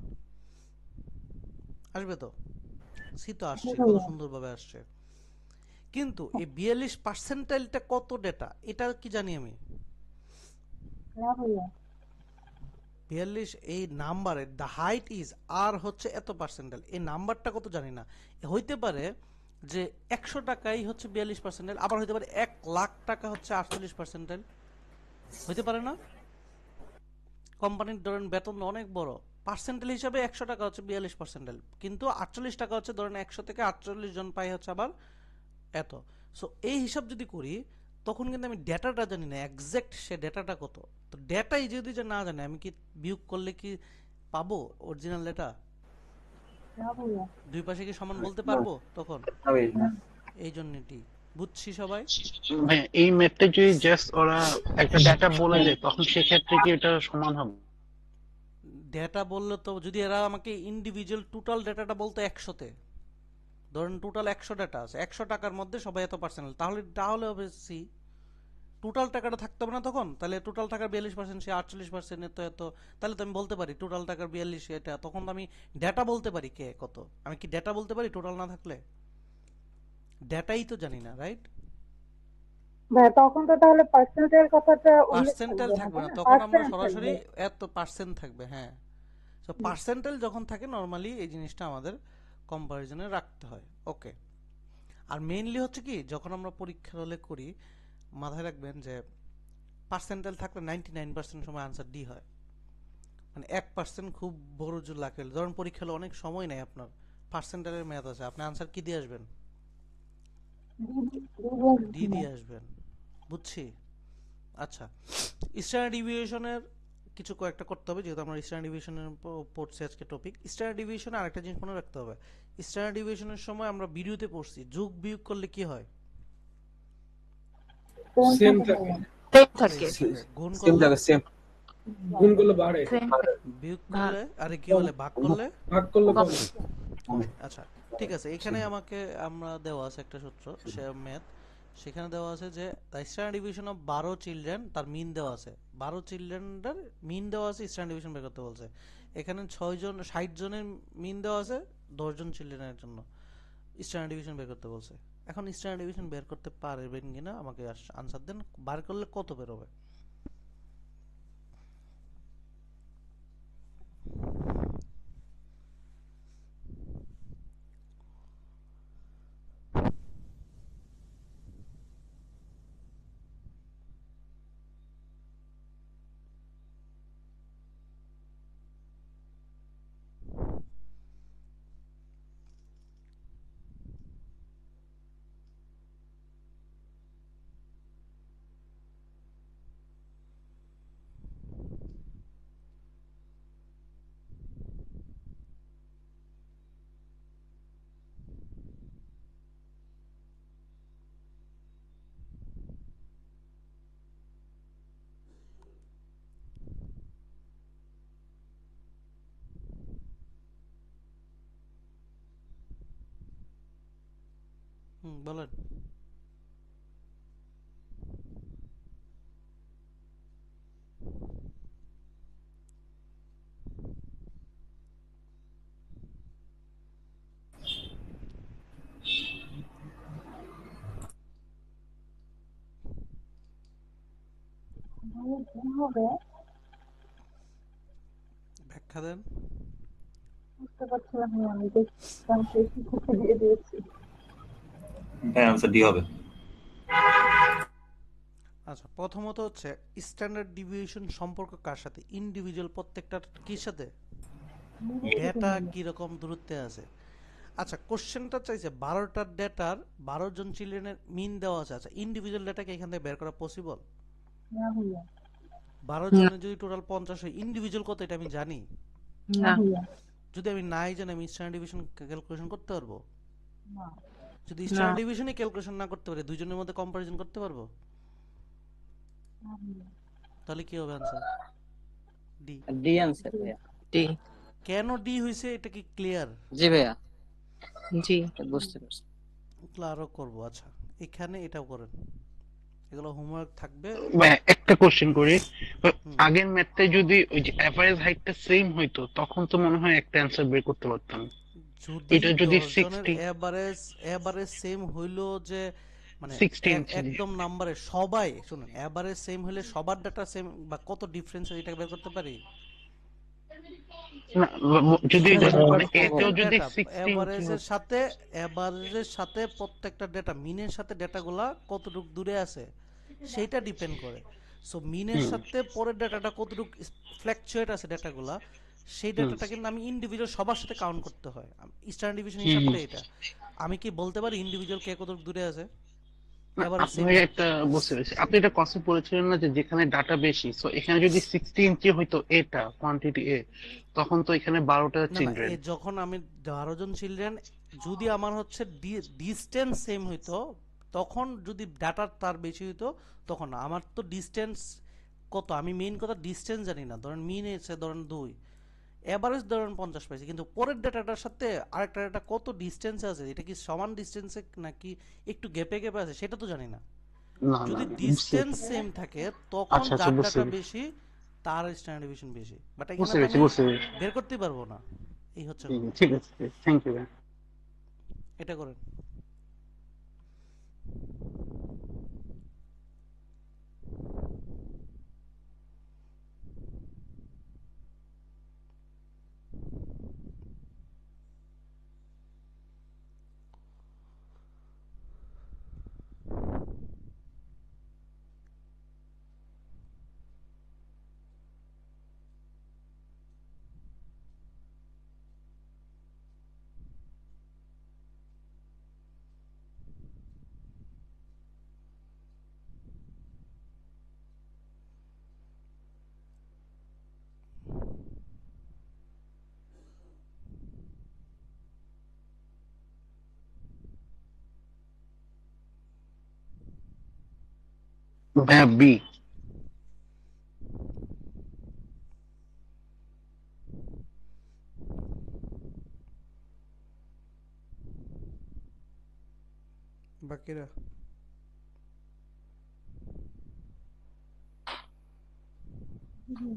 আসবে তো, সি তো আসছে, কত সুন্দরভাবে আসছে। কিন্তু এই 42%টা কত ডেটা, এটা কি জানি আমি? 42 এই নাম্বারের দ্য হাইট ইজ আর হচ্ছে এত পার্সেন্টাইল, এই নাম্বারটা কত জানি না। হইতে পারে যে 100 টাকাই হচ্ছে 42%, আবার হইতে পারে 1 লাখ টাকা হচ্ছে 48%, হইতে পারে না? কোম্পানির ধরেন বেতন অনেক বড়, পার্সেন্টাইল হিসাবে 100 টাকা হচ্ছে 42%, কিন্তু 48 টাকা হচ্ছে ধরেন 100 থেকে 48 জন পাই হচ্ছে আবার এত। সো এই হিসাব যদি করি তখন কিন্তু আমি ডেটাটা জানি না এক্সাক্ট সে ডেটাটা কত। তো ডেটাই যদি যে না জানি, আমি কি বিয়োগ করলে কি পাবো অরিজিনাল ডেটা? দুই পাশে কি সমান বলতে পারবো তখন? এই জন্যটি বুঝছি সবাই। ভাইয়া এই ম্যাথটা যদি জাস্ট ওরা একটা ডাটা বলে দেয় তখন সেক্ষেত্রে কি এটা সমান হবে? ডেটা বললে তো, যদি এরা আমাকে ইন্ডিভিজুয়াল টোটাল ডেটাটা বলতো 100-তে, ধরেন টোটাল 100 ডেটা আছে, 100 টাকার মধ্যে সবাই এত পার্সেন্ট, তাহলে হবে সি। টোটাল টাকাটা থাকতে হবে না তখন, তাহলে টোটাল টাকার 42% সে 48% তো এত, তাহলে তো আমি বলতে পারি টোটাল টাকার 42 এটা, তখন তো আমি ডেটা বলতে পারি কে কত। আমি কি ডেটা বলতে পারি টোটাল না থাকলে? ডেটাই তো জানি না, রাইট? তখন তো তাহলে পার্সেন্টের কথাটা পার্সেন্টাইল থাকবে না, তখন আমরা সরাসরি এত পার্সেন্ট থাকবে। হ্যাঁ, সো পার্সেন্টাইল যখন থাকে নরমালি এই জিনিসটা আমাদের কম্পারিজনে রাখতে হয়। ওকে, আর মেইনলি হচ্ছে কি, যখন আমরা পরীক্ষার হলে করি মাথায় রাখবেন যে পার্সেন্টাইল থাকলে 99% সময় আনসার ডি হয়, মানে 1% খুব বড় জোর লাখের, ধরুন পরীক্ষা হলে অনেক সময় নেই আপনার, পার্সেন্টাইলের ম্যাথ আছে, আপনি আনসার কি দিয়ে আসবেন? ডি দিয়ে আসবেন, বুঝছি। আচ্ছা, স্ট্যান্ডার্ড ডিভিয়েশনের কিছু কয়েকটা করতে হবে, যেহেতু আমরা স্ট্যান্ডার্ড ডিভিয়েশনের পড়ছি আজকে টপিক। স্ট্যান্ডার্ড ডিভিয়েশনে আরেকটা জিনিস মনে রাখতে হবে, স্ট্যান্ডার্ড ডিভিয়েশনের সময় আমরা ভিডিওতে পড়ছি যোগ বিয়োগ করলে কি হয়? সেম থাকে, সেম থাকে, গুণ সেম করলে, থাকে সেম। গুণগুলো বাড়ে, সেম বিয়োগ করলে, আরে কি বলে, ভাগ করলে ভাগ করলে কমে। কমে। আচ্ছা ঠিক আছে, এখানে আমাকে আমরা দেওয়া আছে একটা সূত্র, সে ম্যাথ, সেখানে দেওয়া আছে যে স্ট্যান্ডার্ড ডিভিশন অফ 12 চিলড্রেন, তার মিন দেওয়া আছে, 12 চিলড্রেনের মিন দেওয়া আছে, স্ট্যান্ডার্ড ডিভিশন বের করতে বলছে। এখানে 6 জন 60 জনের মিন দেওয়া আছে, 10 জন চিলড্রেনের জন্য স্ট্যান্ডার্ড ডিভিশন বের করতে বলছে। এখন স্ট্যান্ডার্ড ডিভিশন বের করতে পারবেন কিনা আমাকে আনসার দেন, বার করলে কত বের হবে? বলেন। কি হবে ব্যাখ্যা দেন। বুঝতে পারছিলাম না, আমি দেখলাম শেষে দিয়ে দিয়েছি। হ্যাঁ, আনসার ডি হবে। আচ্ছা, প্রথমত হচ্ছে স্ট্যান্ডার্ড ডিভিয়েশন সম্পর্ক কার সাথে? ইন্ডিভিজুয়াল প্রত্যেকটার কি সাথে? ডেটা কি রকম দূরত্বে আছে। আচ্ছা, কোশ্চেনটা চাইছে 12টার ডেটার 12 জন চিলড্রেনের মিন দেওয়া আছে। আচ্ছা, ইন্ডিভিজুয়াল ডেটাকে এখান থেকে বের করা পসিবল? না ভাইয়া, 12 জনের যদি টোটাল 50 হয়, ইন্ডিভিজুয়াল কত এটা আমি জানি? না ভাইয়া, যদি আমি নাই জানি, আমি স্ট্যান্ডার্ড ডিভিশন ক্যালকুলেশন করতে পারবো? না যদি স্ট্যান্ডার্ড ডিভিশনে ক্যালকুলেশন না করতে পারি, দুইজনের মধ্যে কম্পারিজন করতে পারবো? না ভাইয়া। তাহলে কি হবে আনসার? ডি। ডি আনসার ভাইয়া। জি কেন ডি হইছে এটা কি ক্লিয়ার? জি ভাইয়া, জি বুঝতে পারছি। এগুলো আরো করবো। আচ্ছা, এখানে এটাও করেন, এগুলো হোমওয়ার্ক থাকবে। ভাই একটা কোশ্চেন করি, হুম। আগের ম্যাথে যদি ওই যে এভারেজ হাইটটা সেম হইতো তখন তো মনে হয় একটা অ্যান্সার বের করতে পারতাম। যদি এটা যদি 10 জনের 60 এভারেজ সেম হইলো, যে মানে 16 জি। একদম নাম্বারে সবাই, শুনুন, এভারেজ সেম হইলে সবার ডাটা সেম বা কত ডিফারেন্স এটা বের করতে পারি? না, যদি মানে এতেও যদি ডেটা 16 এভারেজের সাথে প্রত্যেকটা ডেটা, মিনের সাথে ডেটাগুলা কতটুকু দূরে আছে সেইটা ডিপেন্ড করে। সো মিনের সাথে পরের ডেটাটা কতটুকু ফ্ল্যাকচুয়েট আছে ডেটাগুলা, সেই ডেটাটা কিন্তু আমি ইন্ডিভিজুয়াল সবার সাথে কাউন্ট করতে হয়। স্ট্যান্ডার্ড ডিভিশন হিসাবটা এটা। আমি কি বলতে পারি ইন্ডিভিজুয়াল কে কতটুকু দূরে আছে? Average same. আপনি একটা বুঝতে পেরেছি, আপনি এটা কনসেপ্ট বলেছিলেন না যে যেখানে ডাটা বেশি, সো এখানে যদি 60 ইঞ্চি হইতো এটা কোয়ান্টিটি এ, তখন তো এখানে 12টা না না, চিলড্রেন। যখন আমি 12 জন চিলড্রেন, যদি আমার হচ্ছে ডিস্টেন্স সেম হইতো, তখন যদি ডাটা তার বেশি হইতো, তখন না। আমার তো ডিস্টেন্স কত, আমি মেইন কথা ডিস্টেন্স জানি না। ধরেন মিন এসে ধরেন 2, এভারেজ ধরেন 50 পাইছি, কিন্তু পরের ডাটাটার সাথে আরেকটা ডাটা কত ডিস্টেন্সে আছে, এটা কি সমান ডিস্টেন্সে নাকি একটু গ্যাপে গ্যাপে আছে সেটা তো জানি না। না যদি না, ডিস্টেন্স সেম থাকে, তখন আচ্ছা আচ্ছা যার বুঝতে ডাটা পেরেছি বেশি তার স্ট্যান্ডার্ড ডিভিশন বেশি। বাট এখানে বুঝতে তো পেরেছি আমি বুঝতে পেরেছি। বের করতেই পারবো না, এই হচ্ছে কথা। ঠিক আছে, থ্যাংক ইউ। এটা করেন। ভাইয়া বি। বাকিরা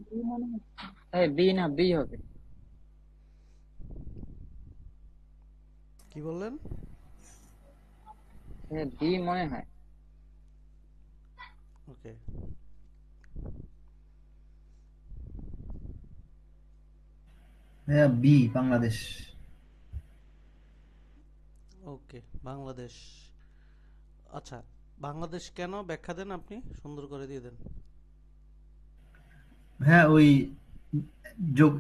বি মনে হচ্ছে। বি না, বি হবে। কি বললেন? বি মনে হয়। ওকে, ভাইয়া বি বাংলাদেশ। ওকে, বাংলাদেশ। আচ্ছা, বাংলাদেশ কেন ব্যাখ্যা দেন, আপনি সুন্দর করে দিয়ে দেন। হ্যাঁ, ওই যোগ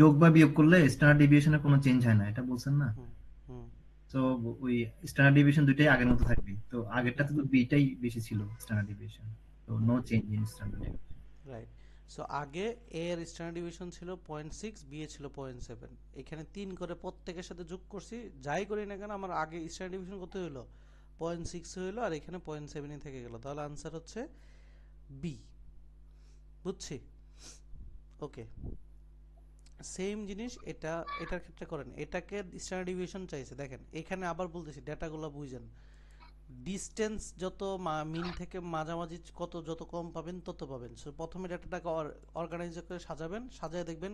যোগ বা বিয়োগ করলে স্ট্যান্ডার্ড ডেভিয়েশনে কোনো চেঞ্জ হয় না, এটা বলছেন না? হুম হুম তো ওই স্ট্যান্ডার্ড ডেভিয়েশন দুইটাই আগের মতো থাকবে, তো আগেরটাতে তো বিটাই বেশি ছিল স্ট্যান্ডার্ড ডেভিয়েশন, তো no change in standard deviation. Right. So আগে এ এর স্ট্যান্ডার্ড ডিভিশন ছিল 0.6, বি এ ছিল 0.7। এখানে 3 করে প্রত্যেকের সাথে যোগ করছি, যাই করি না কেন আমার আগে স্ট্যান্ডার্ড ডিভিশন কত হলো? 0.6 হলো, আর এখানে 0.7 থেকে গেল, তাহলে আনসার হচ্ছে বি। বুঝছি? ওকে, সেম জিনিস এটার ক্ষেত্রে করেন। এটাকে স্ট্যান্ডার্ড ডিভিশন চাইছে, দেখেন এখানে আবার বলতেছি ডেটাগুলো বুঝেন। ডিস্টেন্স যত মিন থেকে মাঝামাঝি যত কম পাবেন তত পাবেন। সো প্রথমে ডেটাটাকে অর্গানাইজ করে সাজাবেন, সাজায় দেখবেন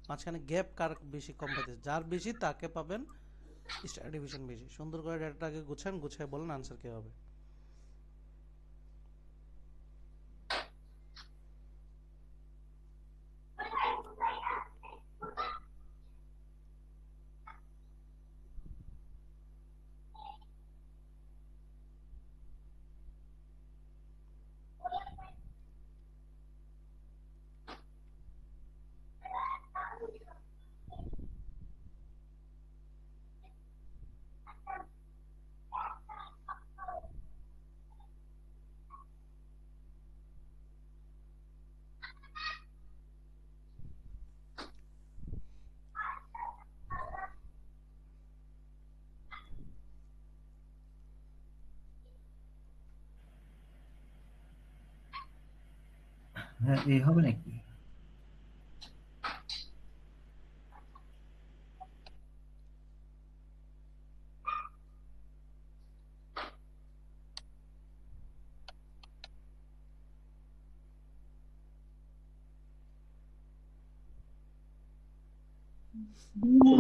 মাঝখানে গ্যাপ কার বেশি কম পাইতেছে, যার বেশি তাকে পাবেন স্ট্যান্ডার্ড ডিভিশন বেশি। সুন্দর করে ডেটাটাকে গুছায় বলেন আনসার কি হবে। হ্যাঁ, এ হবে নাকি?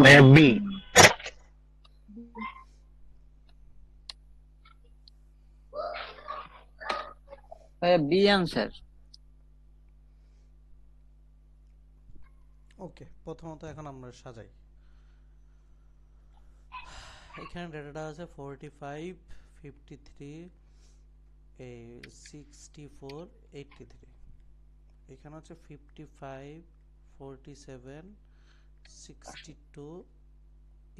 ভাইয়া বি। B answer. ওকে, প্রথমত এখন আমরা সাজাই। এখানে ডেটাটা আছে 45, 53, 64, 83। এখানে হচ্ছে 55, 47, 62,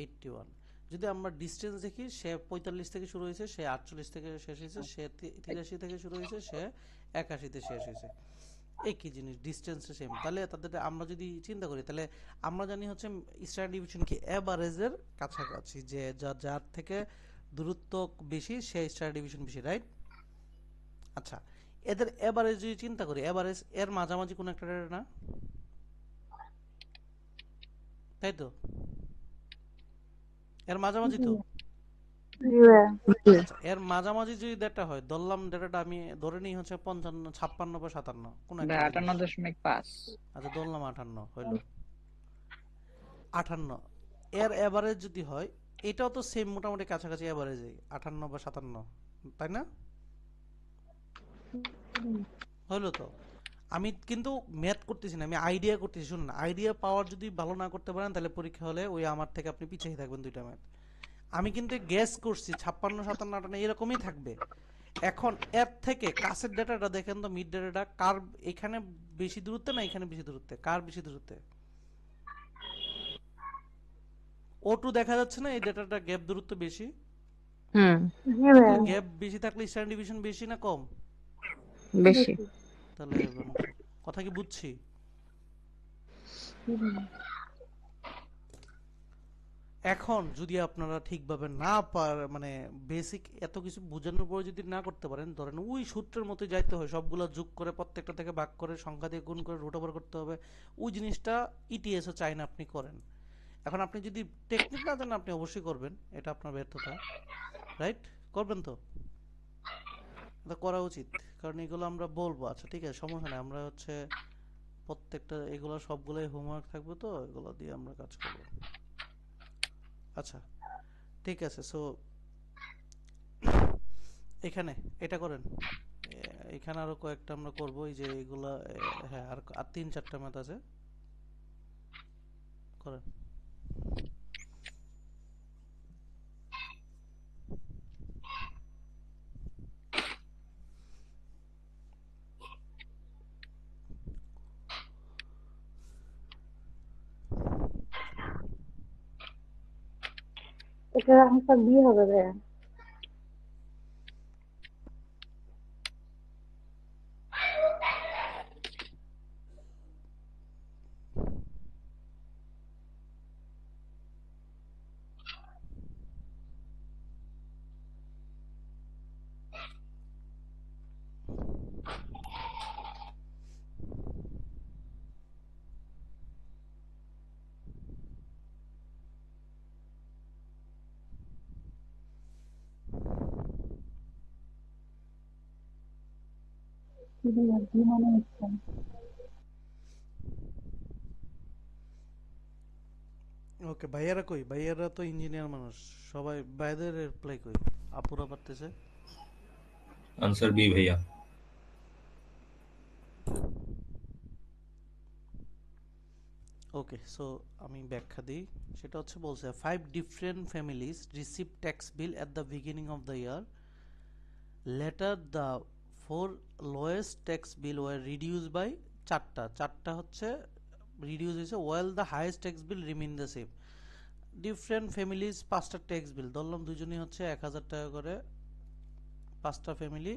81। যদি আমরা ডিস্টেন্স দেখি, সে 45 থেকে শুরু হয়েছে, সে 48 থেকে শেষ হয়েছে, সে 83 থেকে শুরু হয়েছে, সে 81 তে শেষ হয়েছে। একই জিনিস, ডিস্টেন্স সেম। তাহলে তাদের আমরা যদি চিন্তা করি, তাহলে আমরা জানি হচ্ছে স্ট্যান্ডার্ড ডিভিশন কি এভারেজের কাছাকাছি, যে যার থেকে দূরত্ব বেশি সে স্ট্যান্ডার্ড ডিভিশন বেশি, রাইট? আচ্ছা, এদের এভারেজ যদি চিন্তা করি, এভারেজ এর মাঝামাঝি কোন একটা ডেটা না, তাই তো? এর মাঝামাঝি তো। আচ্ছা, এর মাঝামাঝি যদি ডেটা হয়, ধরলাম ডেটাটা আমি ধরে নিই হচ্ছে 55, 56 বা 57 কোন একটা জিনিস। 58.5। আচ্ছা, ধরলাম 58 হইলো। 58 এর এভারেজ যদি হয়, এটাও তো সেম মোটামুটি কাছাকাছি এভারেজে 58 বা 57, তাই না? হইলো তো। আমি কিন্তু ম্যাথ করতেছি না, আমি আইডিয়া করতেছি। শুনুন, আইডিয়া পাওয়ার যদি ভালো না করতে পারেন, তাহলে পরীক্ষা হলে ওই আমার থেকে আপনি পিছিয়ে থাকবেন দুইটা ম্যাথ। আমি কিন্তু গেস করছি 56, 57, 58 এরকমই থাকবে। এখন এর থেকে কাছের ডেটাটা দেখেন তো, মিড ডেটাটা কার এখানে বেশি দূরত্বে না এখানে বেশি দূরত্বে, কার বেশি দূরত্বে? O2 দেখা যাচ্ছে না, এই ডেটাটা গ্যাপ দূরত্ব বেশি। গ্যাপ বেশি থাকলে স্ট্যান্ডার্ড ডিভিশন বেশি না কম? বেশি। তাহলে কথা কি বুঝছি? এখন যদি আপনারা ঠিকভাবে না মানে বেসিক এত কিছু বোঝানোর পরে যদি না করতে পারেন, ধরেন ওই সূত্রের মতো যাইতে হয়, সবগুলো যোগ করে প্রত্যেকটা থেকে ভাগ করে সংখ্যা দিয়ে গুণ করে রুট ওভার করতে হবে, ওই জিনিসটা ইটিএসও চাই না আপনি করেন। এখন আপনি যদি টেকনিক না জানেন, আপনি অবশ্যই করবেন, এটা আপনার ব্যর্থতা, রাইট? করবেন তো? এটা করা উচিত, কারণ এগুলো আমরা বলবো। আচ্ছা ঠিক আছে, সমস্যা নেই, আমরা হচ্ছে প্রত্যেকটা এগুলো সবগুলোই হোমওয়ার্ক থাকবে, তো এগুলো দিয়ে আমরা কাজ করব। আচ্ছা ঠিক আছে, সো এখানে এটা করেন, এখানে আরো কয়েকটা আমরা করব, এই যে এগুলা হ্যাঁ, আর আর 3-4টা ম্যাথ আছে, করেন। এটার আনসার বি হবে ভাইয়া। কি ভাইয়া, বি মনে হচ্ছে। ওকে, ভাইয়ারা কই? ভাইয়ারা তো ইঞ্জিনিয়ার মানুষ, সবাই ভাইদের রিপ্লাই কই? আপুরা পারতেছে? आंसर बी भैया। ওকে, সো আমি ব্যাখ্যা দিই। সেটা হচ্ছে বলছে 5 different families received tax bill at the beginning of the year. Later the 4 lowest tax bill were reduced by চারটা হচ্ছে রিডিউস হয়েছে, while the highest tax bill remain the same. Different families 5টা ট্যাক্স বিল ধরলাম, দুজনই হচ্ছে 1000 টাকা করে, 5টা ফ্যামিলি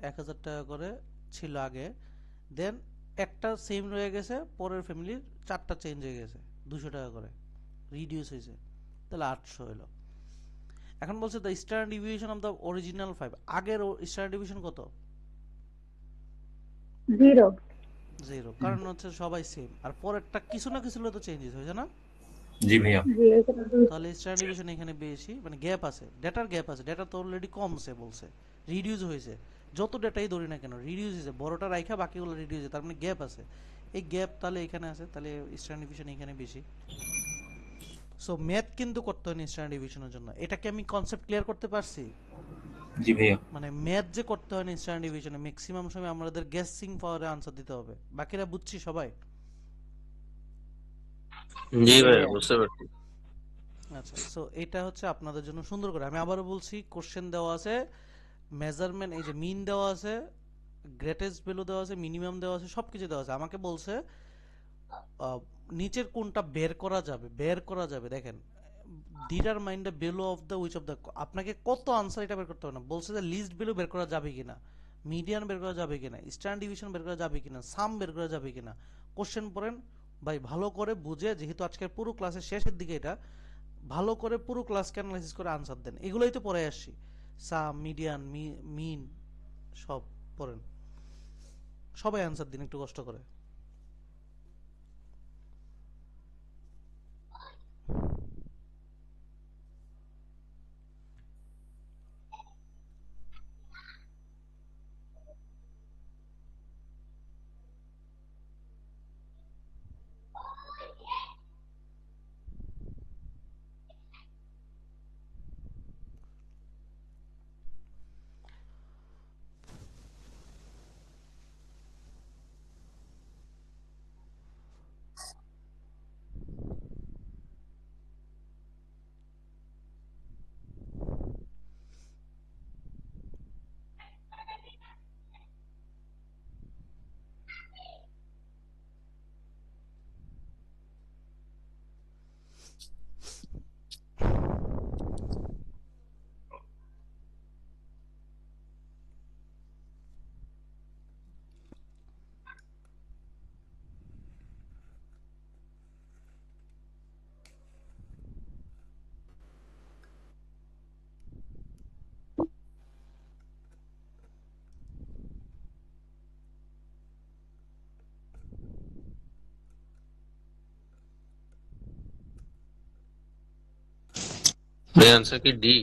1000 টাকা করে ছিল আগে, দেন একটা সেম রয়ে গেছে, পরের ফ্যামিলির 4টা চেঞ্জ হয়ে গেছে, 200 টাকা করে রিডিউস হয়েছে, তাহলে 800 হলো। এখন বলছে the standard deviation of the original 5, আগের স্ট্যান্ডার্ড ডিভিয়েশন কত? 0। 0, কারণ হচ্ছে সবাই সেম, আর পরেরটা কিছু না কিছু হলে তো চেঞ্জেস হয়েছে না? जी भैया। জি, এখানে 2। তাহলে স্ট্যান্ডার্ড ডিভিয়েশন এখানে বেশি, মানে গ্যাপ আছে, ডেটার গ্যাপ আছে, ডেটা তো অলরেডি কমছে, বলছে রিডিউস হয়েছে, যত ডেটাই ধরি না কেন রিডিউস হয়েছে, বড়টা রাইখা বাকিগুলো রিডিউস হয়েছে, তার মানে গ্যাপ আছে, এই গ্যাপ তাহলে এখানে আছে, তাহলে স্ট্যান্ডার্ড ডিভিয়েশন এখানে বেশি। সো ম্যাথ কিন্তু করতে হয় স্ট্যান্ডার্ড ডিভিশনের জন্য, এটাকে আমি কনসেপ্ট ক্লিয়ার করতে পারছি? जी भैया। মানে ম্যাথ যে করতে হয় স্ট্যান্ডার্ড ডিভিশনে, ম্যাক্সিমাম সময় আমাদের গেসিং পাওয়ারে আনসার দিতে হবে, বাকিরা বুঝছি সবাই? জি ভাইয়া বুঝতে পারছি। আচ্ছা, সো এটা হচ্ছে আপনাদের জন্য সুন্দর করে আমি আবারও বলছি, কোশ্চেন দেওয়া আছে, মেজারমেন্ট, এই যে মিন দেওয়া আছে, গ্রেটেস্ট ভ্যালু দেওয়া আছে, মিনিমাম দেওয়া আছে, সবকিছু দেওয়া আছে, আমাকে বলছে নিচের কোনটা বের করা যাবে, দেখেন determine the value of the which of the, আপনাকে কত আনসার এটা বের করতে হবে না, বলছে যে লিস্ট ভ্যালু বের করা যাবে কিনা, মিডিয়ান বের করা যাবে কিনা, স্ট্যান্ডার্ড ডিভিশন বের করা যাবে কিনা, সাম বের করা যাবে কিনা। কোশ্চেন পড়েন ভাই, ভালো করে বুঝে, যেহেতু আজকের পুরো ক্লাসের শেষের দিকে এটা, ভালো করে পুরো ক্লাসকে অ্যানালাইসিস করে আনসার দেন, এগুলোই তো পড়ে আসছি, সাম, মিডিয়ান, মিন, সব পড়েন, সবাই আনসার দিন একটু কষ্ট করে। ভাই আনসার কি ডি?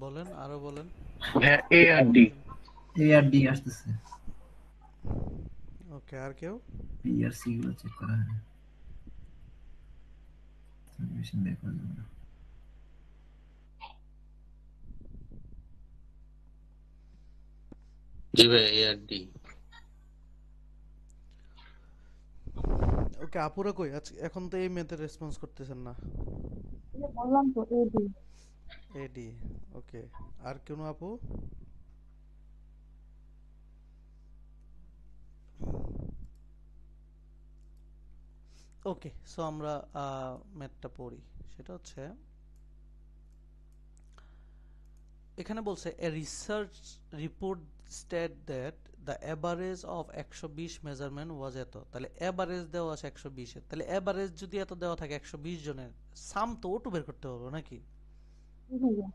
বলেন, আরো বলেন। ভাইয়া এ আর ডি। এ আর ডি আসতেছে, ওকে, আর কেউ? বি আর সি গুলো চেক করা হয়, ডিভিশন বের করা যাবে না। জি ভাই এ আর ডি। ওকে, আপুরা কই আজ এখন তো এই মেথড রেসপন্স করতেছেন না। এই যে বললাম তো এডি। এডি। ওকে, আর কোন আপু? ওকে, সো আমরা ম্যাথটা পড়ি। সেটা হচ্ছে এখানে বলছে a research report state that the average of 120 measurement was এত। তাহলে এভারেজ দেওয়া আছে 120 এর, তাহলে এভারেজ যদি এত দেওয়া থাকে 120 জনের, সাম তো ওটু বের করতে হবে নাকি? জি ভাইয়া।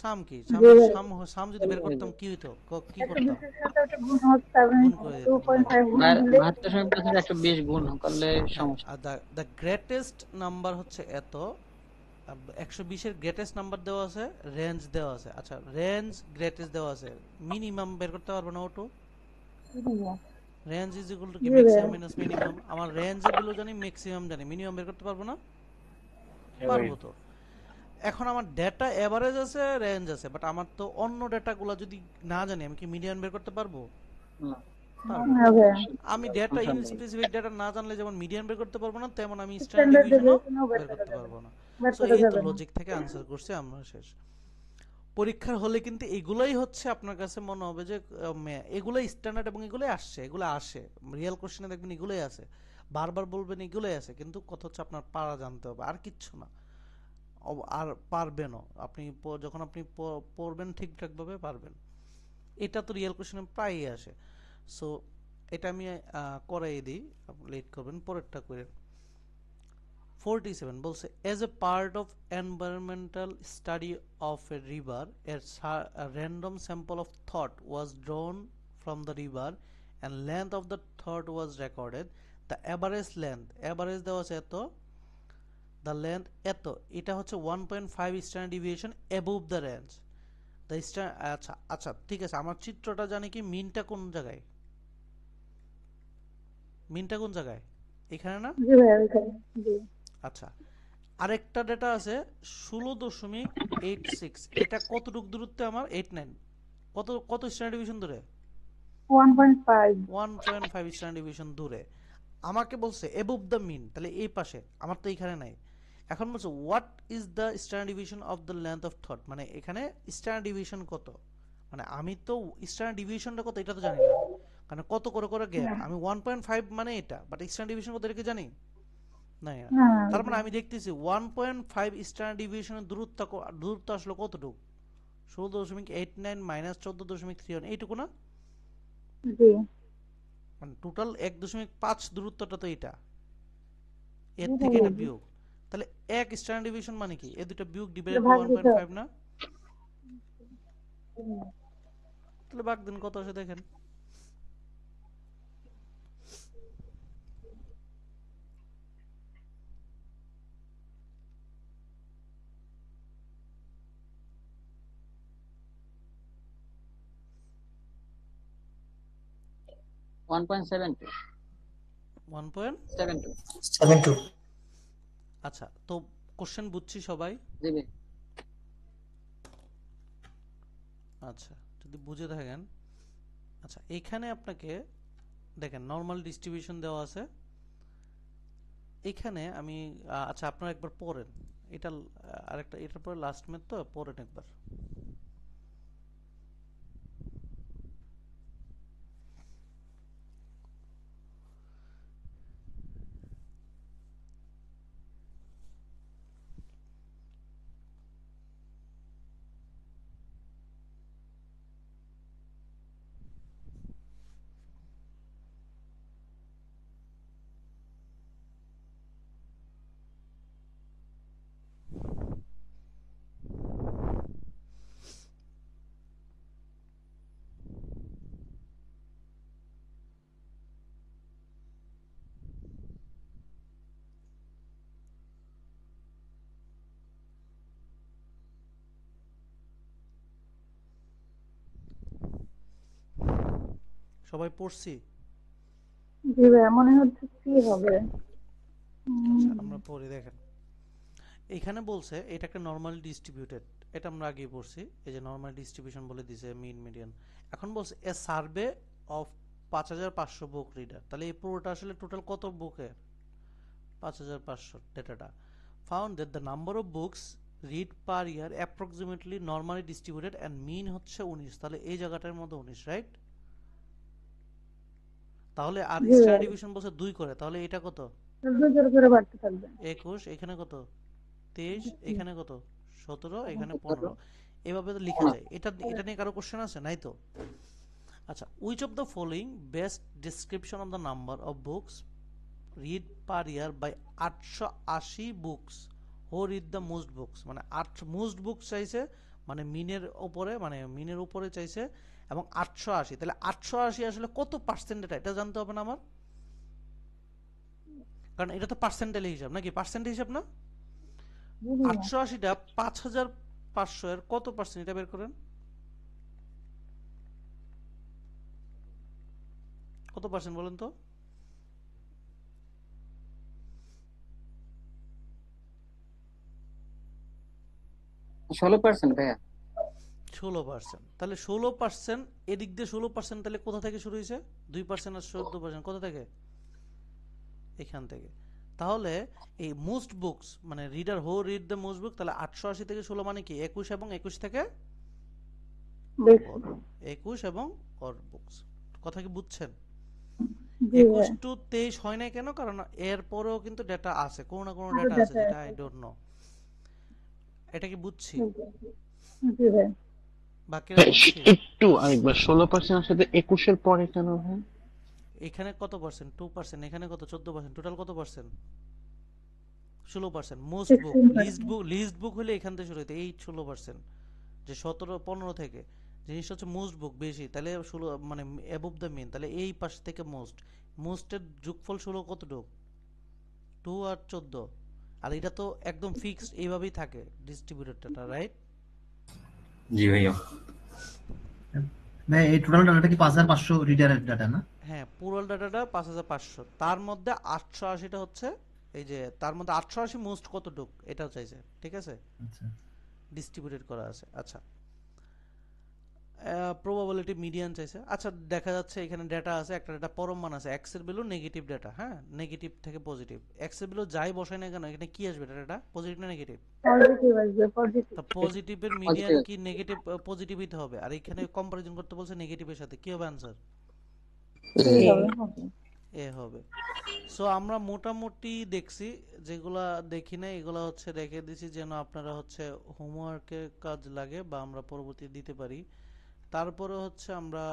সাম কি? জি ভাইয়া। সাম যদি বের করতাম কি হইতো? কি একশো করতাম? বিশের সাথে ওটা গুণ হচ্ছে গুণ করে টু দিতাম, পয়েন্ট রাইট। ফাইভ গুণ দিলে 72 120 গুণ করলে হ্যাঁ, সমস্যা। আর দ্য গ্রেটেস্ট নাম্বার হচ্ছে এত। 120 এর গ্রেটেস্ট নাম্বার দেওয়া আছে, রেঞ্জ দেওয়া আছে। আচ্ছা, রেঞ্জ গ্রেটেস্ট দেওয়া আছে, মিনিমাম বের করতে পারবো না ওটু? জি ভাইয়া। রেঞ্জ ইজ ইকুয়াল টু কি? জি ভাইয়া। Maximum minus minimum. আমার রেঞ্জ গুলো জানি, ম্যাক্সিমাম জানি, মিনিমাম বের করতে পারবো না? পারবো তো। এখন আমার ডেটা এভারেজ আছে, রেঞ্জ আছে, বাট আমার তো অন্য ডেটাগুলো যদি না জানি, আমি কি মিডিয়ান বের করতে পারবো? না, পারবো না। হ্যাঁ ভাইয়া। আমি ডেটা ইন অসম্ভব। স্পেসিফিক ডেটা না জানলে যেমন মিডিয়ান বের করতে পারবো না, তেমন আমি স্ট্যান্ডার্ড স্ট্যান্ডার্ড ডিভিশনও ডেভিয়েশনও বের বের করা করতে যাবে পারবো না। বের সো করা এই তো যাবে না। লজিক থেকে আনসার করছি আমরা, শেষ। পরীক্ষার হলে কিন্তু এগুলাই হচ্ছে আপনার কাছে মনে হবে যে এগুলাই স্ট্যান্ডার্ড এবং এগুলাই আসছে, এগুলো আসে রিয়েল কোশ্চেনে, দেখবেন এগুলাই আছে, বারবার বলবেন এগুলাই আছে, কিন্তু কথা হচ্ছে আপনার পারা জানতে হবে, আর কিচ্ছু না। আর পারবেনও আপনি, যখন আপনি পড়বেন ঠিকঠাক ভাবে পারবেন। এটা তো রিয়েল কোশ্চেনে প্রায়ই আসে। সো এটা আমি করাই দিই, আপনি লেট করবেন, পরেরটা করে। 47 বলছে as a part of environmental study of a river, a random sample of thought was drawn from the river and length of the thought was recorded. The average length, average দেওয়া আছে এত, the length এত, এটা হচ্ছে 1.5 standard deviation above the range. The আচ্ছা আচ্ছা ঠিক আছে, আমার চিত্রটা জানি কি মিনটা কোন জায়গায়? মিনটা কোন জায়গায়? এখানে না? জি ভাইয়া, ওইখানে। জি। আচ্ছা, আরেকটা ডেটা আছে 16.86, এটা কতটুক দূরত্বে আমার? 89। কত কত স্ট্যান্ডার্ড ডিভিশন দূরে? 1.5। 1.5 স্ট্যান্ডার্ড ডিভিশন দূরে। আমাকে বলছে এবভ দ্য মিন, তাহলে এই পাশে, আমার তো এইখানে নাই। এখন বলছে what is the standard division of the length of thought, মানে এখানে স্ট্যান্ডার্ড ডিভিশন কত, মানে আমি তো স্ট্যান্ডার্ড ডিভিশনটা কত এটা তো জানি না, কারণ কত করে করে গ্যাপ, আমি 1.5 মানে এটা, বাট স্ট্যান্ডার্ড ডিভিশন কত এটা কি জানি না। না। তার মানে আমি দেখতেছি 1.5 স্ট্যান্ডার্ড ডিভিশনের দূরত্ব আসলে কতটুকু? 16.89 মাইনাস 14.31, এইটুকু না? জি। মানে টোটাল 1.5 দূরত্বটা তো এটা, এর জি থেকে ভাইয়া। এটা বিয়োগ, তাহলে এক স্ট্যান্ডার্ড ডিভিশন মানে কি? এই দুটো বিয়োগ এটা ডিভাইডেড বাই ভাগ দিতে 1.5 না? হবে। তাহলে ভাগ দিন কত আসে দেখেন। One point seven two. 72 আচ্ছা, তো কোশ্চেন বুঝছি সবাই? জি ভাই। আচ্ছা, যদি বুঝে থাকেন, আচ্ছা এইখানে আপনাকে দেখেন নরমাল ডিস্ট্রিবিউশন দেওয়া আছে এখানে। আমি আচ্ছা আপনারা একবার পড়েন এটা, আরেকটা এটার পরে লাস্ট ম্যাথ তো পড়েন একবার। সবাই পড়ছি? জি ভাইয়া, মনে হচ্ছে কি হবে। আচ্ছা আমরা পড়ি, দেখেন এখানে বলছে এটা একটা নরমালি ডিস্ট্রিবিউটেড, এটা আমরা আগেই পড়ছি, এই যে নরমাল ডিস্ট্রিবিউশন বলে দিছে মিন মিডিয়ান। এখন বলছে a survey of 5500 book reader, তাহলে এই পুরোটা আসলে টোটাল কত বুকের? 5500 ডেটাটা। Found that the number of books read per year approximately normally distributed and mean হচ্ছে 19, তাহলে এই জায়গাটার মধ্যে 19, রাইট? তাহলে আর জি স্ট্যান্ডার্ড ভাইয়া, ডিভিশন বলছে 2 করে, তাহলে এটা কত? 2 করে বাড়তে থাকবে। 21, এখানে কত? 23, এখানে কত? 17, এখানে 15। এভাবে তো লেখা যায়। এটা এটা নিয়ে কারো কোশ্চেন আছে? নাই তো? আচ্ছা, which of the following best description of the number of books read per year by 880 books who read the most books, মানে মোস্ট বুকস চাইছে, মানে মিনের উপরে চাইছে, এবং 880, তাহলে 880 আসলে কত পার্সেন্ট, এটা জানতে হবে না আমার, কারণ এটা তো পার্সেন্টাইল হিসাব নাকি, পার্সেন্ট হিসাব না? জি ভাইয়া, 880টা 5500 এর কত পার্সেন্ট, এটা বের করেন, কত পার্সেন্ট বলেন তো? 16% ভাইয়া। 16%, তাহলে 16%, এদিক দিয়ে 16%, তাহলে কোথা থেকে শুরু হয়েছে? 2% আর 14%, কোথা থেকে? এখান থেকে। তাহলে এই মোস্ট বুকস মানে রিডার হো রিড দ্য মোস্ট বুক, তাহলে 880 থেকে 16 মানে কি 21, এবং 21 থেকে বেশি। 21 এবং অর বুকস, কথা কি বুঝছেন? জি 21 ভাইয়া, টু 23 হয় নাই কেন? কারণ এর পরেও কিন্তু ডেটা আছে, কোনো না কোনো কিন্তু ডেটা আছে দেখা যেটা আই যাচ্ছে। Don't know. এটা কি বুঝছি? জি ভাইয়া, বাকিরা বুঝছি? একটু আরেকবার 16% সাথে 21-এর পরে কেন ভাই? এখানে কত পার্সেন্ট? 2%, এখানে কত? 14%, টোটাল কত পার্সেন্ট? 16%। মোস্ট বুক, 16%। লিস্ট বুক হলে এখান থেকে শুরু হইতে, এই 16%, যে 17-15 থেকে জিনিসটা হচ্ছে মোস্ট বুক বেশি, তাহলে 16 মানে অ্যাবভ দ্য মিন, তাহলে এই পাশ থেকে মোস্টের যোগফল 16 কতটুক? 2 আর 14, আর এটা তো একদম ফিক্সড এইভাবেই থাকে ডিস্ট্রিবিউটেডটা, রাইট? জি ভাইয়া। ভাই এই টোটাল ডাটাটা কি 5500 রিডারের ডাটা না? হ্যাঁ, পুরো ডাটাটা 5500, তার মধ্যে 880টা হচ্ছে, এই যে তার মধ্যে 880 মোস্ট কতটুক এটাও চাইছে, ঠিক আছে, আচ্ছা ডিস্ট্রিবিউটেড করা আছে। আচ্ছা, প্রবাবিলিটি মিডিয়ান চাইছে। আচ্ছা, দেখা যাচ্ছে এখানে ডেটা আছে, একটা ডেটা পরম মান আছে, এক্স এর ভ্যালু নেগেটিভ ডেটা, হ্যাঁ, নেগেটিভ থেকে পজিটিভ, এক্স এর ভ্যালু যাই বসাই না কেন এখানে কি আসবে, ডেটাটা পজিটিভ না নেগেটিভ? পজিটিভ আসবে, পজিটিভ। তা পজিটিভের মিডিয়ান কি নেগেটিভ? পজিটিভ হইতে হবে, আর এখানে কম্পারিজন করতে বলছে নেগেটিভের সাথে, কি হবে আনসার? কি হবে? এ হবে। সো আমরা মোটামুটি দেখছি, যেগুলা দেখি না এগুলা হচ্ছে রেখে দিছি যেন আপনারা হচ্ছে হোমওয়ার্কের কাজ লাগে বা আমরা পরবর্তী দিতে পারি। তারপরে হচ্ছে আমরা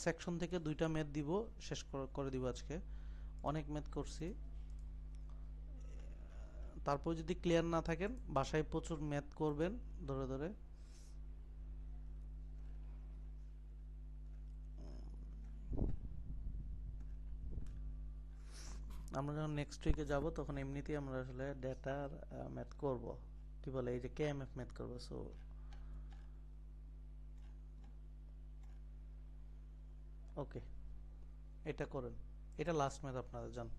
সেকশন থেকে 2টা ম্যাথ দিব, শেষ করে দিব আজকে, অনেক ম্যাথ করছি। তারপর যদি ক্লিয়ার না থাকেন বাসায় প্রচুর ম্যাথ করবেন ধরে ধরে। আমরা যখন নেক্সট উইকে যাব তখন এমনিতেই আমরা আসলে ডেটার ম্যাথ করব, কি বলে এই যে কেএমএফ ম্যাথ করব। সো ওকে, এটা করেন, এটা লাস্ট ম্যাথ আপনাদের, জান।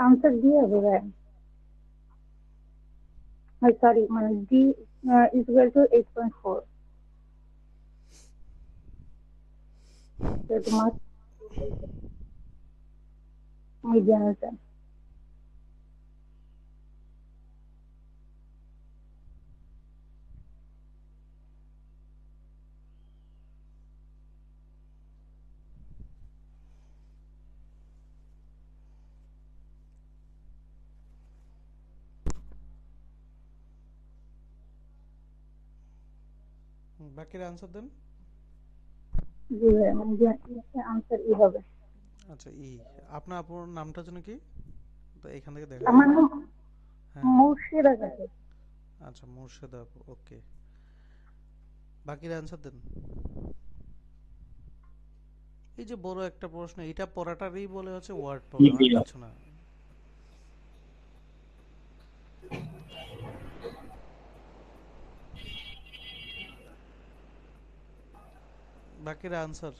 আনসার দিয়ে হবে ভাই। সরি, মানে ডি ইজ ইকুয়াল টু 8.4, যেহেতু মাস মিডিয়ান আছে। বাকিরা আনসার দেন। জি ভাইয়া, মানে যে আনসার ই হবে। আচ্ছা আপনার আপুর নামটা যেন কি, তো এখান থেকে দেখা আমার যায়। নাম হ্যাঁ মুর্শিদা খাতুন। আচ্ছা মুর্শেদা আপু, ওকে। বাকিরা আনসার দেন। এই যে বড় একটা প্রশ্ন, এটা পড়াটারই বলে হচ্ছে ওয়ার্ড প্রবলেম, আর কিছু না। বাকিরা আনসার।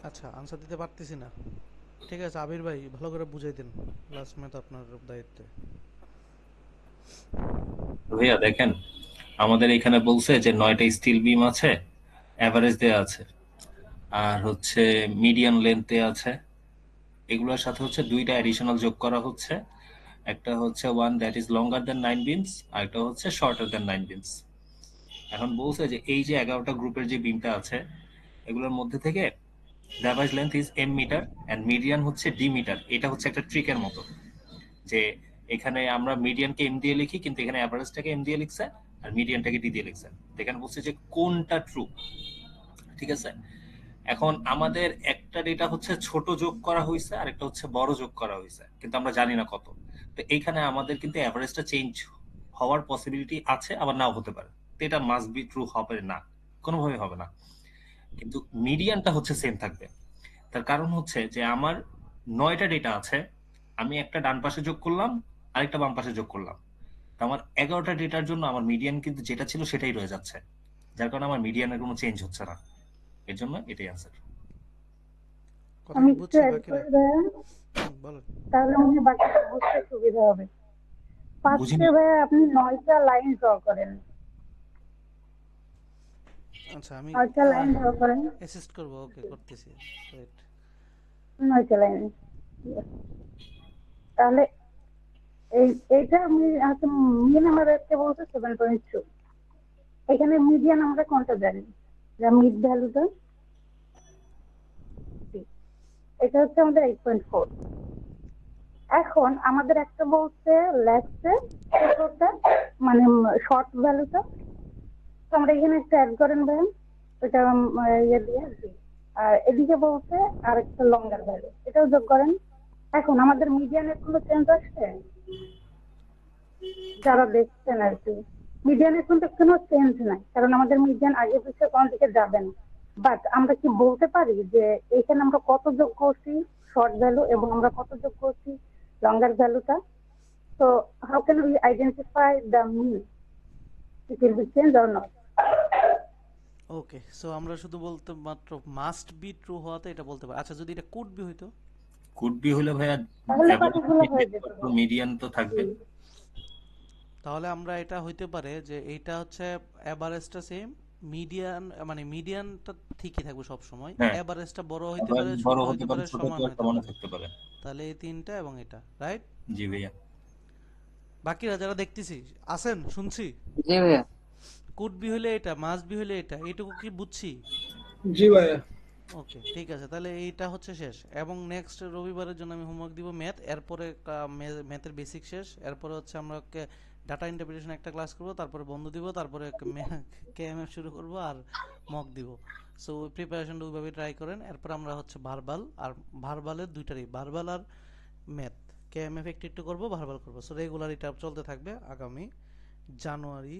আচ্ছা আনসার দিতে পারতেছি না, ঠিক আছে আবির ভাই ভালো করে বুঝাই দিন, লাস্ট ম্যাথ আপনার দায়িত্বে। ভাইয়া দেখেন, আমাদের এখানে বলছে যে 9টা স্টিল বিম আছে, এভারেজ দেয়া আছে, আর হচ্ছে মিডিয়ান লেন্থ দেয়া আছে। এগুলোর সাথে হচ্ছে 2টা অ্যাডিশনাল যোগ করা হচ্ছে। একটা হচ্ছে one that is longer than 9 beams, আর একটা হচ্ছে শর্টার দেন 9 বিমস। এখন বলছে যে এই যে 11টা গ্রুপের যে বিমটা আছে, এগুলোর মধ্যে থেকে the average length is m metre and median হচ্ছে d মিটার। এটা হচ্ছে একটা ট্রিকের মতো, যে এখানে আমরা মিডিয়ানকে m দিয়ে লিখি, কিন্তু এখানে অ্যাভারেজটাকে m দিয়ে লিখছে আর মিডিয়ানটাকে d দিয়ে লিখছে। এখানে বলছে যে কোনটা ট্রু, ঠিক আছে। এখন আমাদের একটা ডেটা হচ্ছে ছোট যোগ করা হয়েছে আর একটা হচ্ছে বড় যোগ করা হয়েছে, কিন্তু আমরা জানি না কত। তো এইখানে আমাদের কিন্তু অ্যাভারেজটা চেঞ্জ হওয়ার পসিবিলিটি আছে, আবার নাও হতে পারে। তো এটা মাস্ট বি ট্রু হবে না, কোনোভাবে হবে না। কিন্তু মিডিয়ানটা হচ্ছে সেম থাকবে। তার কারণ হচ্ছে যে আমার 9টা ডেটা আছে, আমি একটা ডান পাশে যোগ করলাম, আরেকটা বাম পাশে যোগ করলাম। তো আমার 11টা ডেটার জন্য আমার মিডিয়ান কিন্তু যেটা ছিল সেটাই রয়ে যাচ্ছে, যার কারণে আমার মিডিয়ানের কোনো চেঞ্জ হচ্ছে না। এর জন্য এটাই অ্যান্সার। কথা আমি কি একটু বুঝছি অ্যাড বাকিরা? করে দেন, বলেন। তাহলে মনে হয় বাকিটা বুঝতে সুবিধা হবে। ফার্স্টে বুঝিনি। ভাইয়া আপনি 9টা লাইন ড্র করেন, আচ্ছা আমি 9টা লাইন ড্র করেন, অ্যাসিস্ট করব, ওকে করতেছি, ওয়েট। 9টা লাইন। তাহলে এইটা আমি আচ্ছা মিন আমাদেরকে বলছে 7.2। এখানে মিডিয়ান আমরা কোনটা জানি, যা মিড ভ্যালুটা, এটা হচ্ছে আমাদের 8.4। এখন আমাদের একটা বলছে লেফটে ছোটটা, মানে শর্ট ভ্যালুটা, তো আমরা এখানে একটা অ্যাড করেন ভাই, ওটা ইয়ে দিয়ে আর কি। আর এদিকে বলছে আরেকটা লঙ্গার ভ্যালু, এটাও যোগ করেন। এখন আমাদের মিডিয়ানের কোনো চেঞ্জ আসছে, যারা দেখছেন আর কি, মিডিয়ানের কিন্তু কোনো চেঞ্জ নাই, কারণ আমাদের মিডিয়ান আগে পিছিয়ে কোনো দিকে যাবে না। বাট আমরা কি বলতে পারি যে এখানে আমরা কত যোগ করছি শর্ট ভ্যালু, এবং আমরা কত যোগ করছি লঙ্গার ভ্যালুটা? তো how can we identify the mean, it will be change or not? Okay, so আমরা শুধু বলতে মাত্র মাস্ট বি ট্রু হওয়াতে এটা বলতে পারি। আচ্ছা যদি এটা কুড বি হইতো? কুড বি হলে ভাইয়া তাহলে বাকিগুলো হয়ে যেত। মিডিয়ান তো থাকবে। তাহলে আমরা এটা হইতে পারে যে এইটা হচ্ছে এভারেজটা সেম, মিডিয়ান মানে মিডিয়ানটা ঠিকই থাকবে সব সময়, হ্যাঁ, এভারেজটা বড় হইতে আবার পারে, ছোট বড় হইতে হতে পারে, পারে, ছোট সমান হতে হইতে সমানও পারে। থাকতে পারে। তাহলে এই তিনটা এবং এটা রাইট। জি ভাইয়া। বাকিরা যারা দেখতেছি আছেন, শুনছি। জি ভাইয়া। কুড বি হলে এটা, মাস্ট বি হলে এটা, এইটুকু কি বুঝছি? জি ভাইয়া। ওকে ঠিক আছে, তাহলে এইটা হচ্ছে শেষ, এবং নেক্সট রবিবারের জন্য আমি হোমওয়ার্ক দিব ম্যাথ, এরপরে ম্যাথের বেসিক শেষ, এরপরে হচ্ছে আমরা ডাটা ইন্টারপ্রিটেশন একটা ক্লাস করব, তারপরে বন্ধ দিব, তারপরে কেএমএফ শুরু করব আর মক দিব। সো প্রিপারেশনটা ওইভাবে ট্রাই করেন। এরপর আমরা হচ্ছে ভার্বাল, আর ভার্বালের দুইটারই, ভার্বাল আর ম্যাথ, কেএমএফ একটু একটু করবো, ভার্বাল করবো। সো রেগুলার এটা চলতে থাকবে আগামী জানুয়ারি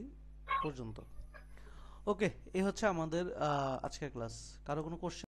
পর্যন্ত। ওকে, এই হচ্ছে আমাদের আজকের ক্লাস। কারো কোনো কোশ্চেন?